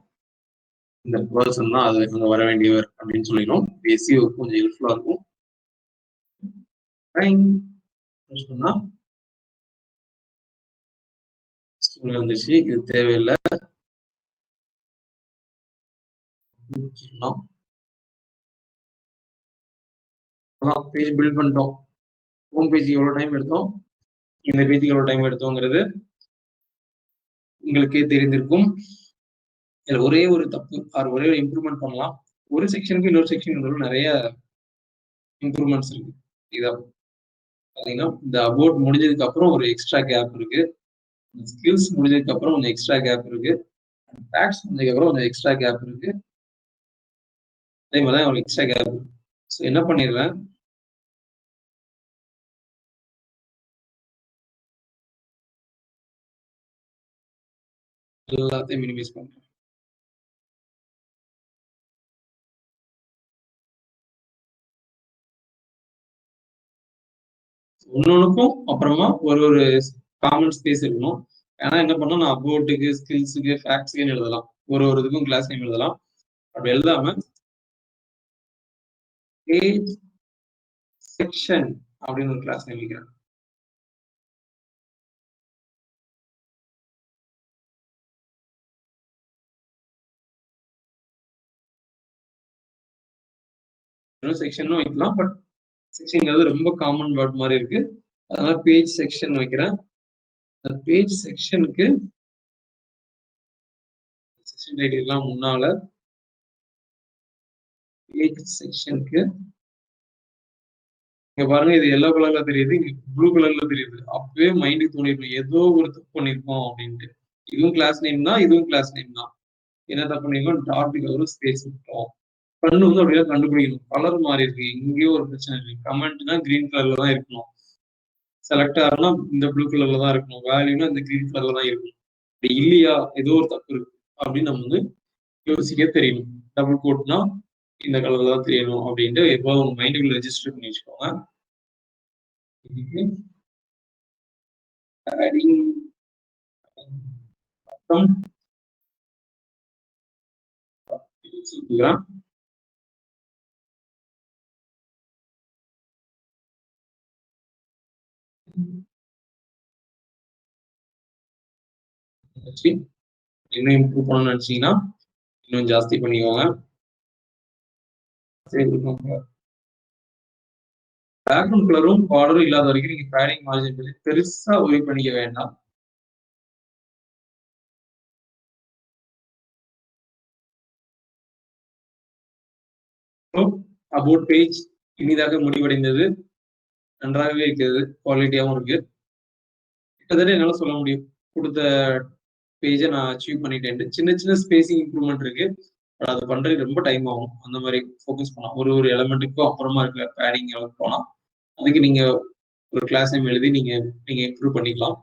இந்த பர்சன் தான் அது அங்க வர வேண்டியவர் அப்படின்னு சொல்லிடும். SEO கொஞ்சம் ஹெல்ப்ஃபுல்லா இருக்கும். சொன்னா வந்துச்சு, இது தேவையில்லை. பேஜ் பில்ட் பண்ணிட்டோம். ஹோம் பேஜ் எவ்வளவு டைம் எடுத்தோம், இந்த பேஜுக்கு எவ்வளவு டைம் எடுத்தோங்கிறது உங்களுக்கே தெரிந்திருக்கும். இதுல ஒரே ஒரு தப்பு ஒரே ஒரு இம்ப்ரூவ்மெண்ட் பண்ணலாம். ஒரு செக்ஷனுக்கு இன்னொரு செக்ஷன் நிறைய இம்ப்ரூவ்மெண்ட்ஸ் இருக்கு. இதான் பாத்தீங்கன்னா இந்த அபவுட் முடிஞ்சதுக்கு அப்புறம் ஒரு எக்ஸ்ட்ரா கேப் இருக்கு. ஸ்கில்ஸ் முடிஞ்சதுக்கு அப்புறம் கொஞ்சம் எக்ஸ்ட்ரா கேப் இருக்கு. ஃபேக்ட்ஸ் முடிஞ்சதுக்கு அப்புறம் கொஞ்சம் எக்ஸ்ட்ரா கேப் இருக்கு. அதே மாதிரி தான் ஒரு எக்ஸ்ட்ரா கேப் ஸோ என்ன பண்ணிடுறேன், எல்லாத்தையும் மினிமைஸ் பண்றேன். ஒன்னொன்னுக்கும் அப்புறமா ஒரு காமன் ஸ்பேஸ் இருக்கணும். ஏன்னா என்ன பண்ணா நான் அபவுட்டுக்கு, ஸ்கில்ஸுக்கு, ஃபேக்ட்ஸ்க்கு எழுதலாம். ஒரு இதுக்கும் கிளாஸ் நேம் எழுதலாம். அப்படி எழுதாம பேஜ் செக்ஷன் அப்படின்னு ஒரு கிளாஸ் நேம் வைக்கிறேன். செக்ஷன் வைக்கலாம், பட் செக்ஷன்ங்கிறது ரொம்ப காமன் வேர்ட் மாதிரி இருக்கு. அதனால பேஜ் செக்ஷன் வைக்கிறேன். பேஜ் செக்ஷனுக்கு செக்ஷன் டைட்டில்லாம் முன்னால பேஜ் செக்ஷனுக்கு இங்க பாருங்க, இது எல்லோ கலர்ல தெரியுது, இங்க ப்ளூ கலர்ல தெரியுது. அப்பவே மைண்டுக்கு தோணிருக்கும் ஏதோ ஒரு தப்பு பண்ணிருக்கோம் அப்படின்ட்டு. இதுவும் கிளாஸ் நேம் தான், இதுவும் கிளாஸ் நேம் தான். என்ன தப்பு பண்ணிருக்கோம், டாட்டுக்கு ஒரு ஸ்பேஸ் விட்டோம். கண்ணு வந்து அப்படியே கண்டுபிடிக்கணும். கலர் மாறி இருக்கு, இங்கேயும் ஒரு பிரச்சனை இருக்கு. கமெண்ட்னா கிரீன் கலர்ல தான் இருக்கணும், செலக்ட் ஆகணும்னா இந்த ப்ளூ கலர்ல தான் இருக்கணும், வேல்யூனா இந்த கிரீன் கலர்ல தான் இருக்கணும். அப்படி இல்லையா, ஏதோ ஒரு தப்பு இருக்கு அப்படின்னு நம்ம வந்து யோசிக்க தெரியணும். டபுள் கோட்னா இந்த கலர்ல தான் தெரியணும் அப்படின்ட்டு எப்போ உங்க மைண்டுக்குள்ள ரெஜிஸ்டர் பண்ணி வச்சுக்கோங்க. இன்னும் இம்ப்ரூவ் பண்ணணும்னு நினைச்சீங்கன்னா இன்னும் ஜாஸ்தி பண்ணிக்கோங்க. பேக்ரவுண்ட் கலரும் பார்டரும் இல்லாத வரைக்கும் நீங்க பேடிங் மார்ஜின் பத்தி பெருசா ஒரி பண்ணிக்க வேண்டாம். அபவுட் பேஜ் இனிதாக முடிவடைந்தது, நன்றாகவே இருக்கிறது, குவாலிட்டியாகவும் இருக்கு. கிட்டத்தட்ட என்னால சொல்ல முடியும் கொடுத்த பேஜை நான் அச்சீவ் பண்ணிட்டேன். சின்ன சின்ன ஸ்பேசிங் இம்ப்ரூவ்மெண்ட் இருக்கு, பட் அது பண்றதுக்கு ரொம்ப டைம் ஆகும். அந்த மாதிரி ஃபோக்கஸ் பண்ணலாம். ஒரு எலமெண்ட்டுக்கும் அப்புறமா இருக்கிற பேடிங் அளவுக்கு போனா அதுக்கு நீங்க ஒரு கிளாஸ் நேம் எழுதி நீங்க இம்ப்ரூவ் பண்ணிக்கலாம்.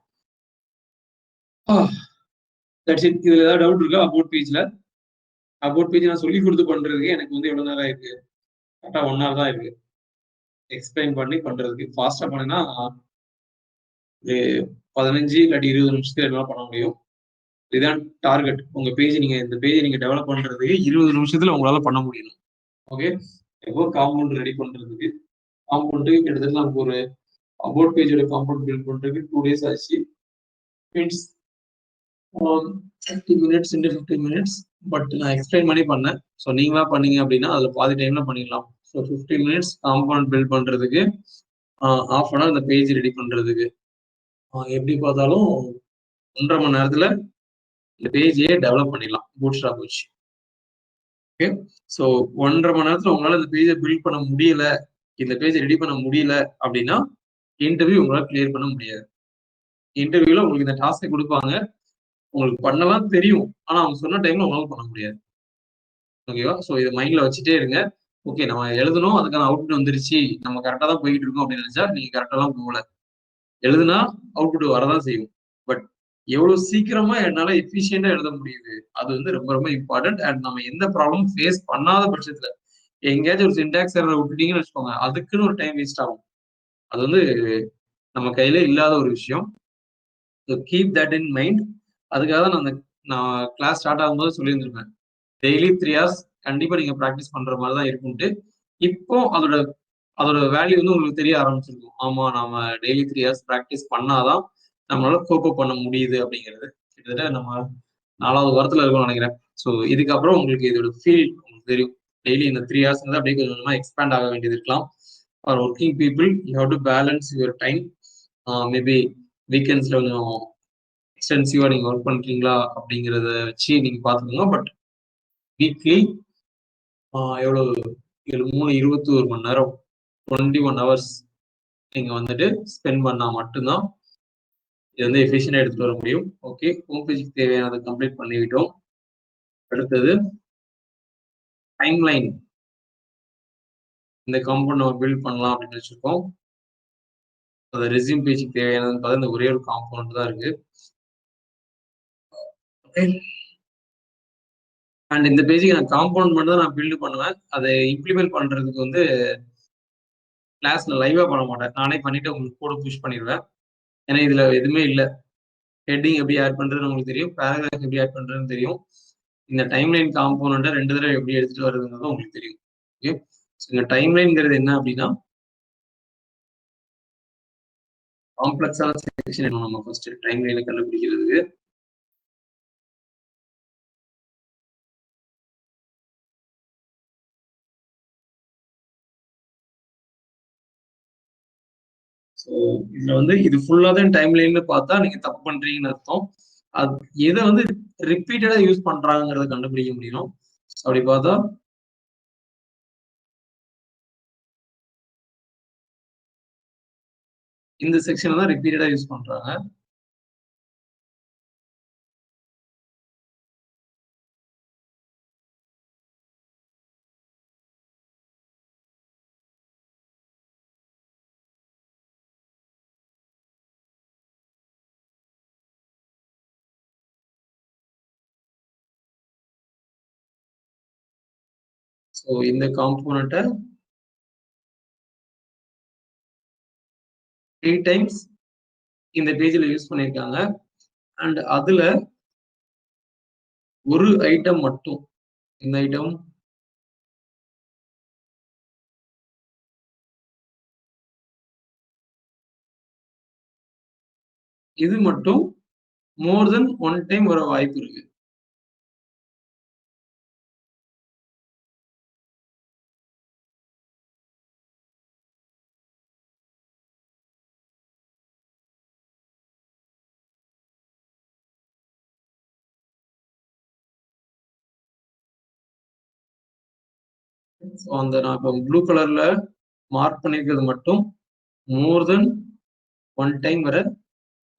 That's it. இதுல ஏதாவது டவுட் இருக்கா அபவுட் பேஜ்ல? அபவுட் பேஜ் நான் சொல்லி கொடுத்து பண்றதுக்கு எனக்கு வந்து எவ்வளவு நேரம் இருக்கு, கரெக்டா 1 hour தான் இருக்கு எக்ஸ்பிளைன் பண்ணி பண்றதுக்கு. ஃபாஸ்டா பண்ணினா ஒரு 15 இல்லாட்டி 20 நிமிஷத்துல என்னால பண்ண முடியும். இதுதான் டார்கெட். உங்க பேஜ் இந்த பேஜ் நீங்க டெவலப் பண்றதுக்கு 20 நிமிஷத்துல உங்களால பண்ண முடியும். ஓகே, இப்போ காம்பவுண்ட் ரெடி பண்றதுக்கு காம்பவுண்டுக்கு கிட்டத்தட்ட நமக்கு ஒரு அபவுட் பேஜோட காம்பவுண்ட் பில்ட் பண்றதுக்கு 2 days ஆச்சு. Means 50 minutes into 15 minutes. But நான் எக்ஸ்பிளைன் பண்ணி பண்ணேன். ஸோ நீங்களா பண்ணீங்க அப்படின்னா அதில் பாதி டைம்ல பண்ணிடலாம். ஸோ 15 minutes காம்பவுண்ட் பில்ட் பண்றதுக்கு, 1/2 hour இந்த பேஜ் ரெடி பண்றதுக்கு. எப்படி பார்த்தாலும் 1.5 மணி நேரத்துல இந்த பேஜையே டெவலப் பண்ணிடலாம் பூட்ஸ்ட்ராப் வச்சு. ஓகே, ஸோ 1.5 மணி நேரத்துல உங்களால இந்த பேஜை பில்ட் பண்ண முடியல, இந்த பேஜை ரெடி பண்ண முடியல அப்படின்னா இன்டர்வியூ உங்களால கிளியர் பண்ண முடியாது. இன்டர்வியூல உங்களுக்கு இந்த டாஸ்கை கொடுப்பாங்க, உங்களுக்கு பண்ணலாம் தெரியும், ஆனா அவங்க சொன்ன டைம்ல உங்களால பண்ண முடியாது. ஓகேவா? ஸோ இதை மைண்ட்ல வச்சுட்டே இருங்க. ஓகே, நம்ம எழுதணும், அதுக்கான அவுட்புட் வந்துருச்சு, நம்ம கரெக்டா தான் போயிட்டு இருக்கோம் அப்படின்னு நினைச்சா நீங்க கரெக்டா தான் போகல. எழுதுனா அவுட்புட் வரதான் செய்யும். பட் எவ்வளவு சீக்கிரமா என்னால எஃபிஷியண்டா எழுத முடியுது, அது வந்து ரொம்ப ரொம்ப இம்பார்ட்டன்ட். அண்ட் நம்ம எந்த ப்ராப்ளம் ஃபேஸ் பண்ணாத பட்சத்துல எங்கேயாச்சும் ஒரு சின்டாக்ஸ் எரர் விட்டுட்டீங்கன்னு வச்சுக்கோங்க, அதுக்குன்னு ஒரு டைம் வேஸ்ட் ஆகும். அது வந்து நம்ம கையில இல்லாத ஒரு விஷயம். Keep that in mind. அதுக்காக தான் நான் கிளாஸ் ஸ்டார்ட் ஆகும்போது சொல்லியிருந்திருப்பேன், டெய்லி 3 hours கண்டிப்பா நீங்க ப்ராக்டிஸ் பண்ற மாதிரி தான் இருக்கும்ட்டு. இப்போ அதோட வேல்யூ வந்து உங்களுக்கு தெரிய ஆரம்பிச்சிருக்கும். ஆமா, நாம டெய்லி 3 hours ப்ராக்டிஸ் பண்ணாதான் நம்மளால கோப் அப் பண்ண முடியுது அப்படிங்கிறது. கிட்டத்தட்ட நம்ம 4வது வாரத்துல இருக்கோம்னு நினைக்கிறேன். ஸோ இதுக்கப்புறம் உங்களுக்கு இதோட ஃபீல் உங்களுக்கு தெரியும். டெய்லி இந்த 3 hours அப்படியே கொஞ்சம் கொஞ்சமா எக்ஸ்பேண்ட் ஆக வேண்டியது இருக்கலாம். For working people you have to balance your time. Maybe வீக்கெண்ட்ஸ்ல கொஞ்சம் எக்ஸ்டென்சிவா நீங்க ஒர்க் பண்றீங்களா அப்படிங்கிறத வச்சு நீங்க பாத்துக்கோங்க. பட் வீக்லி எவ்வளவு 21 மணி நேரம் 21 hours நீங்க வந்துட்டு ஸ்பெண்ட் பண்ணா மட்டும்தான் இது வந்து எஃபிஷியண்டா எடுத்துட்டு வர முடியும். ஓகே, ஹோம் பேஜுக்கு தேவையானதை கம்ப்ளீட் பண்ணிவிட்டோம். அடுத்தது டைம்லைன். இந்த காம்பவுண்ட் நம்ம பில்ட் பண்ணலாம் அப்படின்னு வச்சிருக்கோம். அந்த ரெஸ்யூம் பேஜுக்கு தேவையானதுன்னு பார்த்தா இந்த ஒரே ஒரு காம்பவுண்ட் தான் இருக்கு. அண்ட் இந்த பேஜுக்கு நான் காம்பவுண்ட் மட்டும் தான் நான் பில்டு பண்ணுவேன். அதை இம்ப்ளிமெண்ட் பண்றதுக்கு வந்து கிளாஸ்ல லைவா பண்ண மாட்டேன். நானே பண்ணிட்டு உங்களுக்கு கோட் புஷ் பண்ணிடுவேன். ஏன்னா இதுல எதுவுமே இல்லை. ஹெட்டிங் எப்படி ஆட் பண்றதுன்னு உங்களுக்கு தெரியும், பேராகிராஃப் எப்படி ஆட் பண்றதுன்னு தெரியும். இந்த டைம்லைன் காம்போனண்ட்டை 2 தடவை எப்படி எடுத்துட்டு வருதுங்கிறது உங்களுக்கு தெரியும். ஓகே, இந்த டைம்லைன்ங்கிறது என்ன அப்படின்னா காம்ப்ளெக்ஸான செக்ஷன் என்ன நம்ம ஃபர்ஸ்ட் டைம்லைனை கண்டுபிடிக்கிறதுக்கு. ஸோ இதுல வந்து இது ஃபுல்லா தான் டைம்லைன்னு பார்த்தா நீங்க தப்பு பண்றீங்கன்னு அர்த்தம். அது எதை வந்து ரிப்பீட்டடா யூஸ் பண்றாங்கிறத கண்டுபிடிக்க முடியும். அப்படி பார்த்தா இந்த செக்ஷனை தான் ரிப்பீட்டடா யூஸ் பண்றாங்க. ஸோ இந்த காம்போனண்ட்டை 3 டைம்ஸ் இந்த பேஜில் யூஸ் பண்ணியிருக்காங்க. அண்ட் அதுல ஒரு ஐட்டம் மட்டும், இந்த ஐட்டம் இது மட்டும் மோர் தென் 1 டைம் வர வாய்ப்பு இருக்கு. ஸோ அந்த நான் இப்போ ப்ளூ கலர்ல மார்க் பண்ணியிருக்கிறது மட்டும் மோர் தென் 1 டைம் வர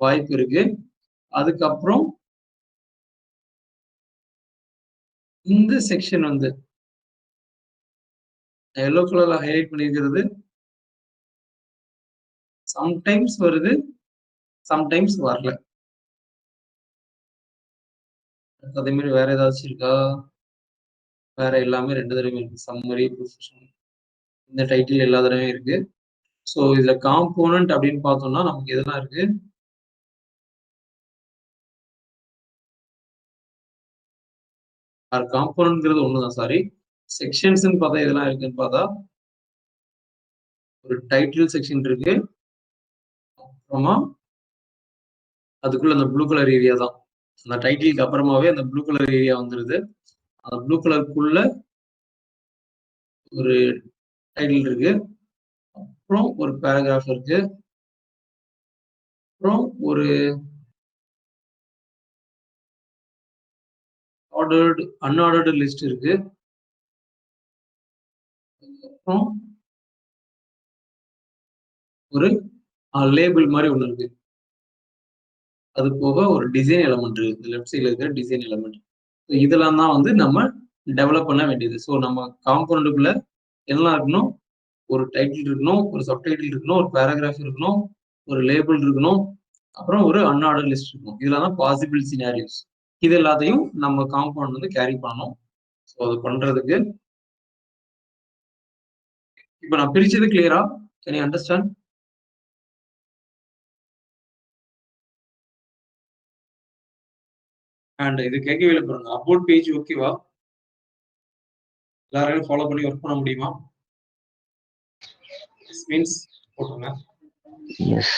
வாய்ப்பு இருக்கு. அதுக்கப்புறம் இந்த செக்ஷன் வந்து எல்லோ கலர்ல ஹைலைட் பண்ணியிருக்கிறது சம்டைம்ஸ் வருது, சம்டைம்ஸ் வரல. அதே மாதிரி வேற ஏதாச்சும் இருக்கா? வேற எல்லாமே 2 தடவை இருக்கு. சம்மரி, ப்ரொஃபஷனல், இந்த டைட்டில் எல்லா தடவையும் இருக்கு. ஸோ இதுல காம்போனன்ட் அப்படின்னு பார்த்தோம்னா நமக்கு எதெல்லாம் இருக்கு? காம்போனன்ட்ங்கிறது ஒண்ணுதான், சாரி. செக்ஷன்ஸ்ன்னு பார்த்தா இதெல்லாம் இருக்குன்னு பார்த்தா ஒரு டைட்டில் செக்ஷன் இருக்கு. அப்புறமா அதுக்குள்ள அந்த ப்ளூ கலர் ஏரியா தான். அந்த டைட்டிலுக்கு அப்புறமாவே அந்த ப்ளூ கலர் ஏரியா வந்துருது. அந்த ப்ளூ கலருக்குள்ள ஒரு டைட்டில் இருக்கு. அப்புறம் ஒரு பேராகிராஃப் இருக்கு. அப்புறம் ஒரு ஆர்டர்டு, அன்ஆர்டர்டு லிஸ்ட் இருக்கு. அப்புறம் ஒரு லேபிள் மாதிரி ஒண்ணு இருக்கு. அது போக ஒரு டிசைன் எலமெண்ட் இருக்கு. லெஃப்ட் சைட்ல இருக்கிற டிசைன் எலமெண்ட். இதெல்லாம் தான் வந்து நம்ம டெவலப் பண்ண வேண்டியது. ஸோ நம்ம காம்போனண்ட்டுக்குள்ள எல்லாம் இருக்கணும். ஒரு டைட்டில் இருக்கணும், ஒரு சப்டைட்டில் இருக்கணும், ஒரு பேராகிராஃப் இருக்கணும், ஒரு லேபிள் இருக்கணும், அப்புறம் ஒரு அன்ஆர்டர் லிஸ்ட் இருக்கணும். இதெல்லாம் தான் பாசிபிள் சினாரியோஸ். இது எல்லாத்தையும் நம்ம காம்பவுண்ட் வந்து கேரி பண்ணணும். ஸோ அது பண்றதுக்கு இப்போ நான் பிரிச்சது கிளியரா? Can you understand? அண்ட் இது கேட்கவே இல்லை பாருங்க. அபவுட் பேஜ் ஓகேவா? எல்லாரையும் ஃபாலோ பண்ணி ஒர்க் பண்ண முடியுமா? மீன்ஸ் போட்டுருங்க. எஸ்.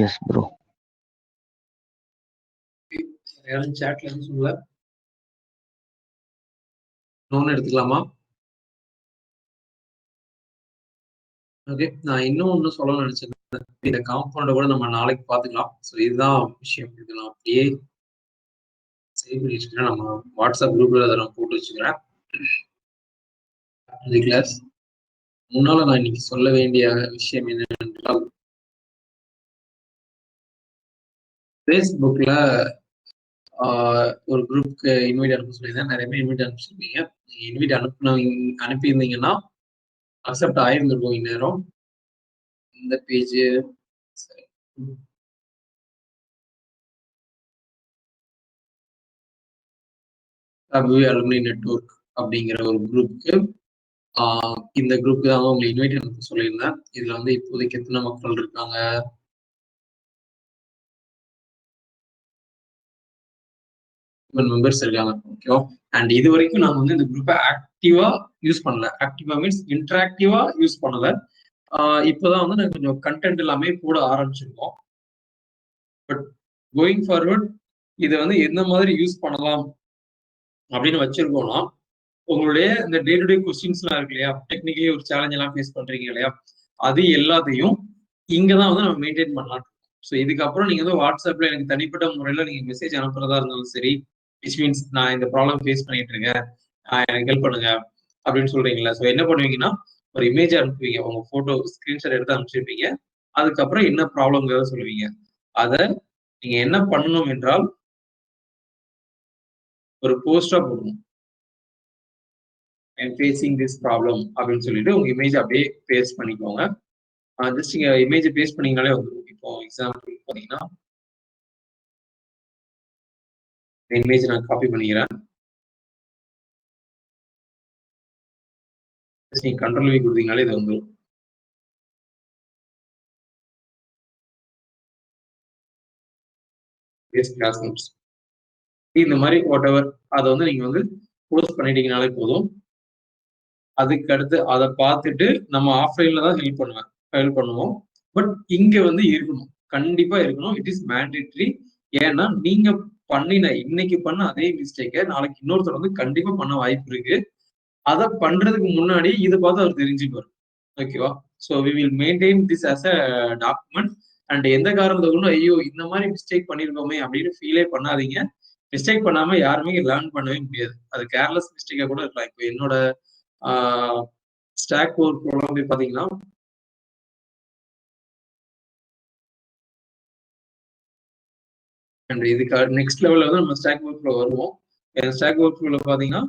Yes bro. யாரும் சாட்ல இருந்து சொல்லுங்க. நோன் எடுத்துக்கலாமா? ஓகே, நான் இன்னும் ஒன்று சொல்லணும்னு நினைச்சேன். இந்த காம்பவுண்டை கூட நம்ம நாளைக்கு பார்த்துக்கலாம். ஸோ இதுதான் விஷயம். இது நான் அப்படியே சேவ் பண்ணி வச்சுக்கிறேன். நம்ம வாட்ஸ்அப் குரூப்ல அதை நான் போட்டு வச்சுக்கிறேன். கிளாஸ் முன்னால நான் இன்னைக்கு சொல்ல வேண்டிய விஷயம் என்னவென்றால், ஃபேஸ்புக்ல ஒரு குரூப்க்கு இன்வைட் அனுப்ப சொல்லியிருந்தேன். நிறைய பேர் இன்வைட் அனுப்பிச்சிருப்பீங்க. நீங்க இன்வைட் அனுப்பியிருந்தீங்கன்னா அக்செப்ட் ஆயிருந்திருக்கும் இந்நேரம். இந்த பேஜ் அலுமினி நெட்வொர்க் அப்படிங்கிற ஒரு குரூப்க்கு இந்த குரூப் தான் உங்களை இன்வைட் அனுப்ப சொல்லியிருந்தேன். இதுல வந்து இப்போதைக்கு எத்தனை மக்கள் இருக்காங்க? மெம்பர்ஸ் இருக்காங்க. ஓகேவா? அண்ட் இது வரைக்கும் நாங்க வந்து இந்த குரூப்பை ஆக்டிவா யூஸ் பண்ணல. ஆக்டிவா மீன்ஸ் இன்டராக்டிவா யூஸ் பண்ணல. இப்போதான் வந்து நாங்க கொஞ்சம் கண்டென்ட் எல்லாமே போட ஆரம்பிச்சிருக்கோம். பட் கோயிங் ஃபார்வர்ட் இதை வந்து எந்த மாதிரி யூஸ் பண்ணலாம் அப்படின்னு வச்சிருக்கோம்னா, உங்களுடைய இந்த டே டு டே கொஸ்டின்ஸ் எல்லாம் இருக்கு இல்லையா, டெக்னிக்கலி ஒரு சேலஞ்ச் எல்லாம் ஃபேஸ் பண்றீங்க இல்லையா, அது எல்லாத்தையும் இங்கதான் வந்து நம்ம மெயின்டைன் பண்ணலாம். ஸோ இதுக்கப்புறம் நீங்க வந்து வாட்ஸ்அப்ல எனக்கு தனிப்பட்ட முறையில நீங்க மெசேஜ் அனுப்புறதா இருந்தாலும் சரி, விச் மீன்ஸ் நான் இந்த ப்ராப்ளம் ஃபேஸ் பண்ணிட்டு இருக்கேன், எனக்கு ஹெல்ப் பண்ணுங்க அப்படின்னு சொல்றீங்களா. ஸோ என்ன பண்ணுவீங்கன்னா, ஒரு இமேஜ் அனுப்புவீங்க, உங்க போட்டோ ஸ்கிரீன்ஷாட் எடுத்து அனுப்பிச்சிருப்பீங்க. அதுக்கப்புறம் என்ன ப்ராப்ளம்ங்கிறத சொல்லுவீங்க. அதை நீங்க என்ன பண்ணணும் என்றால் ஒரு போஸ்டா போடணும். ஐம் ஃபேசிங் திஸ் ப்ராப்ளம் அப்படின்னு சொல்லிட்டு உங்க இமேஜ் அப்படியே பேஸ்ட் பண்ணிக்கோங்க. ஜஸ்ட் நீங்க இமேஜ் பேஸ்ட் பண்ணீங்கனாலே வந்துடும். இப்போ எக்ஸாம்பிள் பாத்தீங்கன்னா, இமேஜ் நான் காப்பி பண்ணிக்கிறேன். நீங்க கண்ட்ரோல் வி கொடுத்தீங்கனாலே இது வந்துடும். கிளாஸ் நோட்ஸ் இந்த மாதிரி வாட் எவர் அதை வந்து நீங்க வந்து போஸ்ட் பண்ணிட்டீங்கனாலே போதும். அதுக்கு அடுத்து அதை பார்த்துட்டு நம்ம ஆஃப்லைன்ல தான் ஹெல்ப் பண்ணுவோம். பட் இங்க வந்து இருக்கணும், கண்டிப்பா இருக்கணும். It is mandatory. ஏன்னா நீங்க இன்னைக்கு பண்ண அதே மிஸ்டேக்கை நாளைக்கு இன்னொருத்தர் வந்து கண்டிப்பா பண்ண வாய்ப்பு இருக்கு. அதை பண்றதுக்கு முன்னாடி இதை பார்த்து அவர் தெரிஞ்சுப்பாரு. ஓகேவா? So we will maintain this as a document. And எந்த காரணத்தை கொண்டும் ஐயோ இந்த மாதிரி மிஸ்டேக் பண்ணிருக்கோமே அப்படின்னு ஃபீலே பண்ணாதீங்க. மிஸ்டேக் பண்ணாம யாருமே லேர்ன் பண்ணவே முடியாது. அது கேர்லெஸ் மிஸ்டேக்கா கூட இருக்கலாம். இப்போ என்னோட ஸ்டாக் ஓவர் ப்ரோக்ராம் போய் பாத்தீங்கன்னா, அண்ட் இதுக்கு நெக்ஸ்ட் லெவல்ல வந்து நம்ம ஸ்டாக் ஓவர் ப்ரோ வருவோம். ஸ்டாக் ஓவர் ப்ரோல பாத்தீங்கன்னா,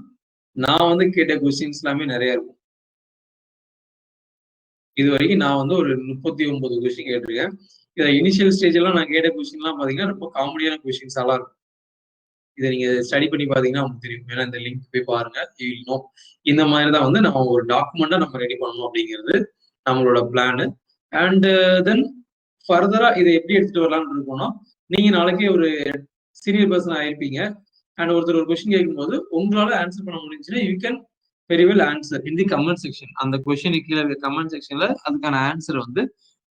நான் வந்து கேட்ட கொஸ்டின்ஸ் எல்லாமே நிறைய இருக்கும். இது வரைக்கும் நான் வந்து ஒரு 39 கொஸ்டின் கேட்டிருக்கேன். இதை இனிஷியல் ஸ்டேஜ் எல்லாம் நான் கேட்ட கொஸ்டின் எல்லாம் பாத்தீங்கன்னா ரொம்ப காமெடியான கொஸ்டின்ஸ் எல்லாம் இருக்கும். இதை நீங்க ஸ்டடி பண்ணி பாத்தீங்கன்னா உங்களுக்கு தெரியும். ஏன்னா இந்த லிங்க் போய் பாருங்க, யூ வில் நோ. இந்த மாதிரி தான் வந்து நம்ம ஒரு டாக்குமெண்டா நம்ம ரெடி பண்ணணும் அப்படிங்கிறது நம்மளோட பிளான். அண்ட் தென் ஃபர்தரா இதை எப்படி எடுத்துட்டு வரலாம்னு இருக்கோம்னா, நீங்க நாளைக்கு ஒரு சீனியர் பர்சன் ஆயிருப்பீங்க. அண்ட் ஒருத்தர் ஒரு கொஸ்டின் கேட்கும்போது உங்களால ஆன்சர் பண்ண முடிஞ்சுன்னா you can very well answer in the comment section. அந்த கொஸ்டினுக்கு கீழே இருக்க கமெண்ட் செக்ஷன்ல அதுக்கான ஆன்சர் வந்து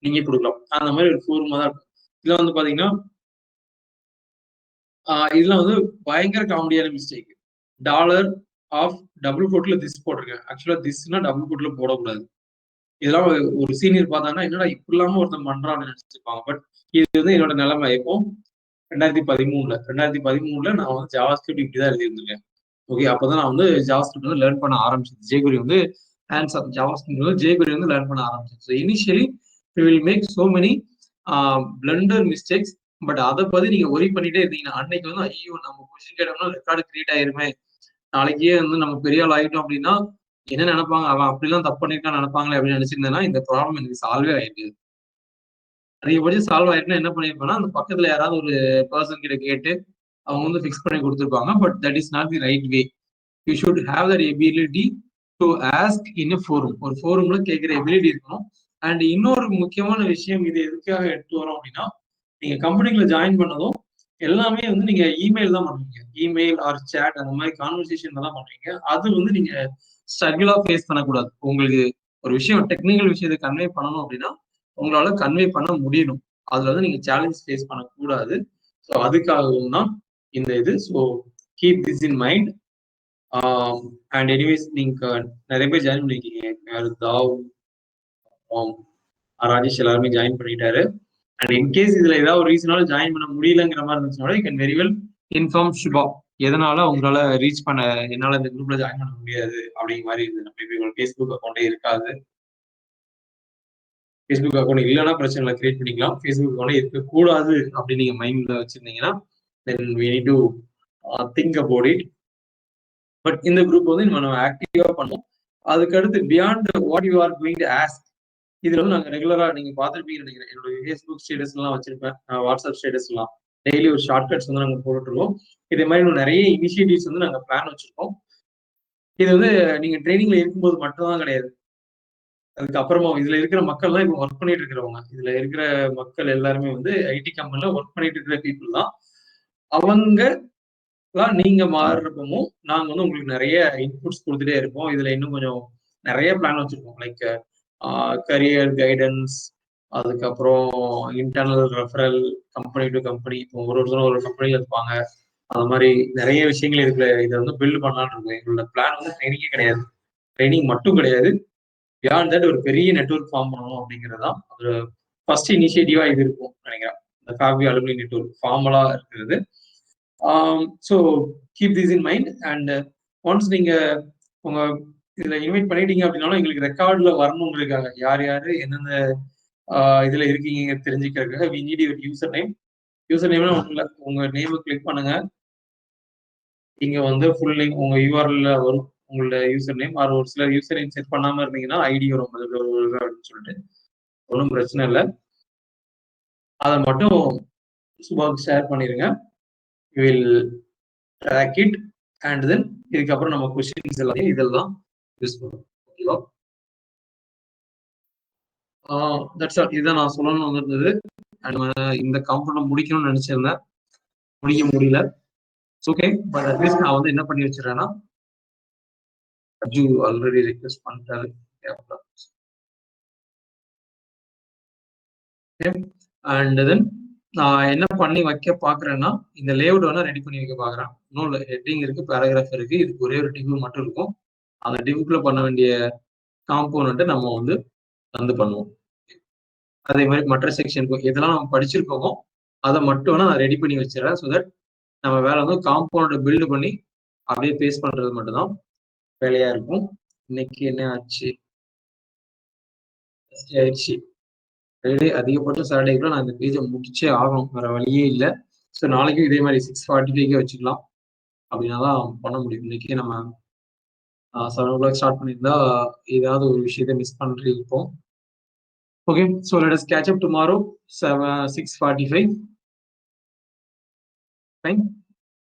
நீங்க கொடுக்கலாம். அந்த மாதிரி ஒரு ஃபோர்மா தான் இருக்கும். இதுல வந்து பாத்தீங்கன்னா, இதுல வந்து பயங்கர காமெடியான மிஸ்டேக். டாலர் ஆஃப் டபுள் கோட்ல திஸ் போட்டிருக்கேன். ஆக்சுவலா திஸ்னா டபுள் கோட்ல போடக்கூடாது. இதெல்லாம் ஒரு சீனியர் பார்த்தாங்கன்னா என்னடா இப்படி இல்லாம ஒருத்தன் பண்றான்னு நினைச்சிருப்பாங்க. பட் இது வந்து என்னோட நிலைமை. இப்போ 2013 நான் வந்து ஜாவா ஸ்கிரிப்ட் இப்படிதான் எழுதியிருந்திருக்கேன். ஓகே, அப்பதான் நான் வந்து ஜாவா ஸ்கிரிப்ட் வந்து லேர்ன் பண்ண ஆரம்பிச்சேன். ஜேகுரி வந்து ஹேண்ட்ஸ் ஆஃப் ஜாவா ஸ்கிரிப்ட் வந்து ஜேகுரி வந்து லேர்ன் பண்ண ஆரம்பிச்சேன். So initially we will make so many blunder mistakes. But அதை பத்தி நீங்க ஒரி பண்ணிட்டே இருந்தீங்கன்னா அன்னைக்கு வந்து ஐயோ நம்ம கொஸ்டின் கேட்டோம்னா ரெக்கார்டு கிரியேட் ஆயிருமே, நாளைக்கே வந்து நம்ம பெரிய ஆள் ஆகிட்டோம் அப்படின்னா என்ன நினைப்பாங்க, அவன் அப்படிலாம் தப்பு பண்ணிருக்கான்னு நினைப்பாங்களே அப்படின்னு நினைச்சிருந்தேன்னா இந்த ப்ராப்ளம் எனக்கு சால்வே ஆயிருக்கு. அதிகபட்சம் சால்வ் ஆயிருக்குன்னா என்ன பண்ணிருப்பேன்னா, அந்த பக்கத்துல யாராவது ஒரு பர்சன் கிட்ட கேட்டு அவங்க வந்து ஃபிக்ஸ் பண்ணி கொடுத்துருப்பாங்க. But that is not the right way. You should have that ability to ask in a forum. ஒரு ஃபோரம்ல கேட்கிற எபிலிட்டி இருக்கணும். அண்ட் இன்னொரு முக்கியமான விஷயம், இது எதுக்காக எடுத்து வரோம் அப்படின்னா, நீங்க கம்பெனிக்குள்ள ஜாயின் பண்ணதும் எல்லாமே வந்து நீங்க இமெயில் தான் பண்ணுவீங்க. இமெயில் ஆர் சேட் அந்த மாதிரி கான்வர்சேஷன் தான் பண்ணுவீங்க. அது வந்து நீங்க ஸ்ட்ரகிளா ஃபேஸ் பண்ணக்கூடாது. உங்களுக்கு ஒரு விஷயம் டெக்னிக்கல் விஷயத்தை கன்வே பண்ணணும் அப்படின்னா உங்களால கன்வே பண்ண முடியணும். அதுல வந்து நீங்க சேலஞ்ச் ஃபேஸ் பண்ணக்கூடாது. ஸோ அதுக்காகவும் தான் இந்த இது. So keep this in mind. And anyways நீங்க நிறைய பேர் ஜாயின் பண்ணிருக்கீங்க. தாவ், ராஜேஷ் எல்லாருமே ஜாயின் பண்ணிட்டாரு. அண்ட் இன்கேஸ் இதுல ஏதாவது ஒரு ரீசனால ஜாயின் பண்ண முடியலங்கிற மாதிரி இருந்துச்சுன்னா you can very well inform Subha. எதனால உங்களால ரீச் பண்ண என்னால இந்த குரூப்ல ஜாயின் பண்ண முடியாது அப்படிங்கிற மாதிரி இருந்தது. மேபி உங்களுக்கு ஃபேஸ்புக் அக்கௌண்டே இருக்காது. ஃபேஸ்புக் அக்கௌண்ட் இல்லைன்னா பிரச்சனை இல்லை, கிரியேட் பண்ணிக்கலாம். ஃபேஸ்புக் அக்கௌண்ட் இருக்கக்கூடாது அப்படின்னு நீங்க மைண்ட்ல வச்சிருந்தீங்கன்னா தென் we need to think about it. But இந்த குரூப் வந்து நம்ம ஆக்டிவா பண்ணுவோம். அதுக்கு அடுத்து beyond what you are going to ask, இதுல வந்து நாங்க ரெகுலரா நீங்க பார்த்துருப்பீங்கன்னு நினைக்கிறேன். என்னோட ஃபேஸ்புக் ஸ்டேட்டஸ் எல்லாம் வச்சிருப்பேன், வாட்ஸ்அப் ஸ்டேட்டஸ் எல்லாம் டெய்லி ஒரு ஷார்ட்கட்ஸ் வந்து நாங்க போட்டுருக்கோம். இதே மாதிரி இன்னும் நிறைய இனிஷியேட்டிவ்ஸ் வந்து நாங்க பிளான் வச்சிருக்கோம். இது வந்து நீங்க ட்ரைனிங்ல இருக்கும்போது மட்டும்தான் கிடையாது, அதுக்கப்புறமா இதுல இருக்கிற மக்கள்லாம் இப்போ ஒர்க் பண்ணிட்டு இருக்கிறவங்க, இதுல இருக்கிற மக்கள் எல்லாருமே வந்து ஐடி கம்பெனில ஒர்க் பண்ணிட்டு இருக்கிற பீப்புள் தான். அவங்க நீங்க மாறுறப்பமும் நாங்க வந்து உங்களுக்கு நிறைய இன்புட்ஸ் கொடுத்துட்டே இருப்போம். இதுல இன்னும் கொஞ்சம் நிறைய பிளான் வச்சிருக்கோம். லைக் கரியர் கைடன்ஸ், அதுக்கப்புறம் internal referral, company to company. இப்போ ஒருத்தரும் ஒரு கம்பெனில இருப்பாங்க, அது மாதிரி நிறைய விஷயங்கள் இருக்குல்ல. இதை வந்து பில்ட் பண்ணலான்னு இருக்கும். எங்களோட பிளான் வந்து ட்ரைனிங்கே கிடையாது, ட்ரைனிங் மட்டும் கிடையாது. பியாண்ட் தட் ஒரு பெரிய நெட்வொர்க் ஃபார்ம் பண்ணணும் அப்படிங்கிறதான் ஒரு ஃபர்ஸ்ட் இனிஷியேட்டிவா இது இருக்கும் நினைக்கிறேன். இந்த காவி அலுமினி நெட்வொர்க் ஃபார்மலா இருக்கிறது. So keep this in mind. And once நீங்க உங்க இதுல இன்வைட் பண்ணிட்டீங்க அப்படின்னாலும் எங்களுக்கு ரெக்கார்ட்ல வரணுங்கிறதுக்காக யார் யாரு எந்தெந்த இதுல இருக்கீங்க தெரிஞ்சுக்கிறதுக்காக we need your user name. User நேம்னா ஒன்றும் இல்லை, உங்க நேமை கிளிக் பண்ணுங்க, இங்க வந்து ஃபுல் நேம் உங்க யூஆர்எல்ல வரும் உங்களோட யூசர் நேம். அது ஒரு சில யூசர் நேம் செட் பண்ணாம இருந்தீங்கன்னா ஐடி வரும் அப்படின்னு சொல்லிட்டு, ஒன்றும் பிரச்சனை இல்லை. அதை மட்டும் சுபாவுக்கு ஷேர் பண்ணிருங்க. Will track it and then இதுக்கப்புறம் நம்ம கொஸ்டின்ஸ் எல்லாத்தையும் இதெல்லாம் யூஸ் பண்ணுவோம். ஓகேவா? That's all. இதுதான் நான் சொல்லணும்னு வந்திருந்தது. இந்த காம்பவுண்டை முடிக்கணும்னு நினைச்சிருந்தேன், முடிக்க முடியல. ஓகே, பட் அட்லீஸ்ட் நான் வந்து என்ன பண்ணி வச்சிருக்கேன்னா, ஆல்ரெடி ரிக்வெஸ்ட் பண்ணிட்டாரு. அண்ட் தென் நான் என்ன பண்ணி வைக்க பாக்குறேன்னா, இந்த லேஅவுட் வேணா ரெடி பண்ணி வைக்க பாக்குறேன். இன்னும் ஹெட்டிங் இருக்கு, பேராகிராஃப் இருக்கு, இதுக்கு ஒரே ஒரு டிவ் மட்டும் இருக்கும். அந்த டிவ்க்குள்ள பண்ண வேண்டிய காம்போனண்ட்டை நம்ம வந்து பண்ணுவோம். அதே மாதிரி மற்ற செக்ஷனுக்கும் எதெல்லாம் நம்ம படிச்சிருக்கோமோ அதை மட்டும் நான் ரெடி பண்ணி வச்சிடறேன். ஸோ தட் நம்ம வேலை வந்து காம்பவுண்ட் பில்டு பண்ணி அப்படியே பேஸ்ட் பண்றது மட்டும்தான் வேலையா இருக்கும். இன்னைக்கு என்ன ஆச்சு ஆயிடுச்சு. ஃப்ரைடே அதிகபட்சம் சாட்டர்டேக்குள்ள நான் இந்த பேஜை முடிச்சே ஆகணும், வேற வழியே இல்லை. ஸோ நாளைக்கும் இதே மாதிரி 6:45 வச்சுக்கலாம், அப்படின்னா தான் பண்ண முடியும். இன்னைக்கு நம்ம 7 o'clock ஸ்டார்ட் பண்ணியிருந்தா ஏதாவது ஒரு விஷயத்தை மிஸ் பண்ணிருப்போம். Okay, so let us catch up tomorrow, 6:45. Fine.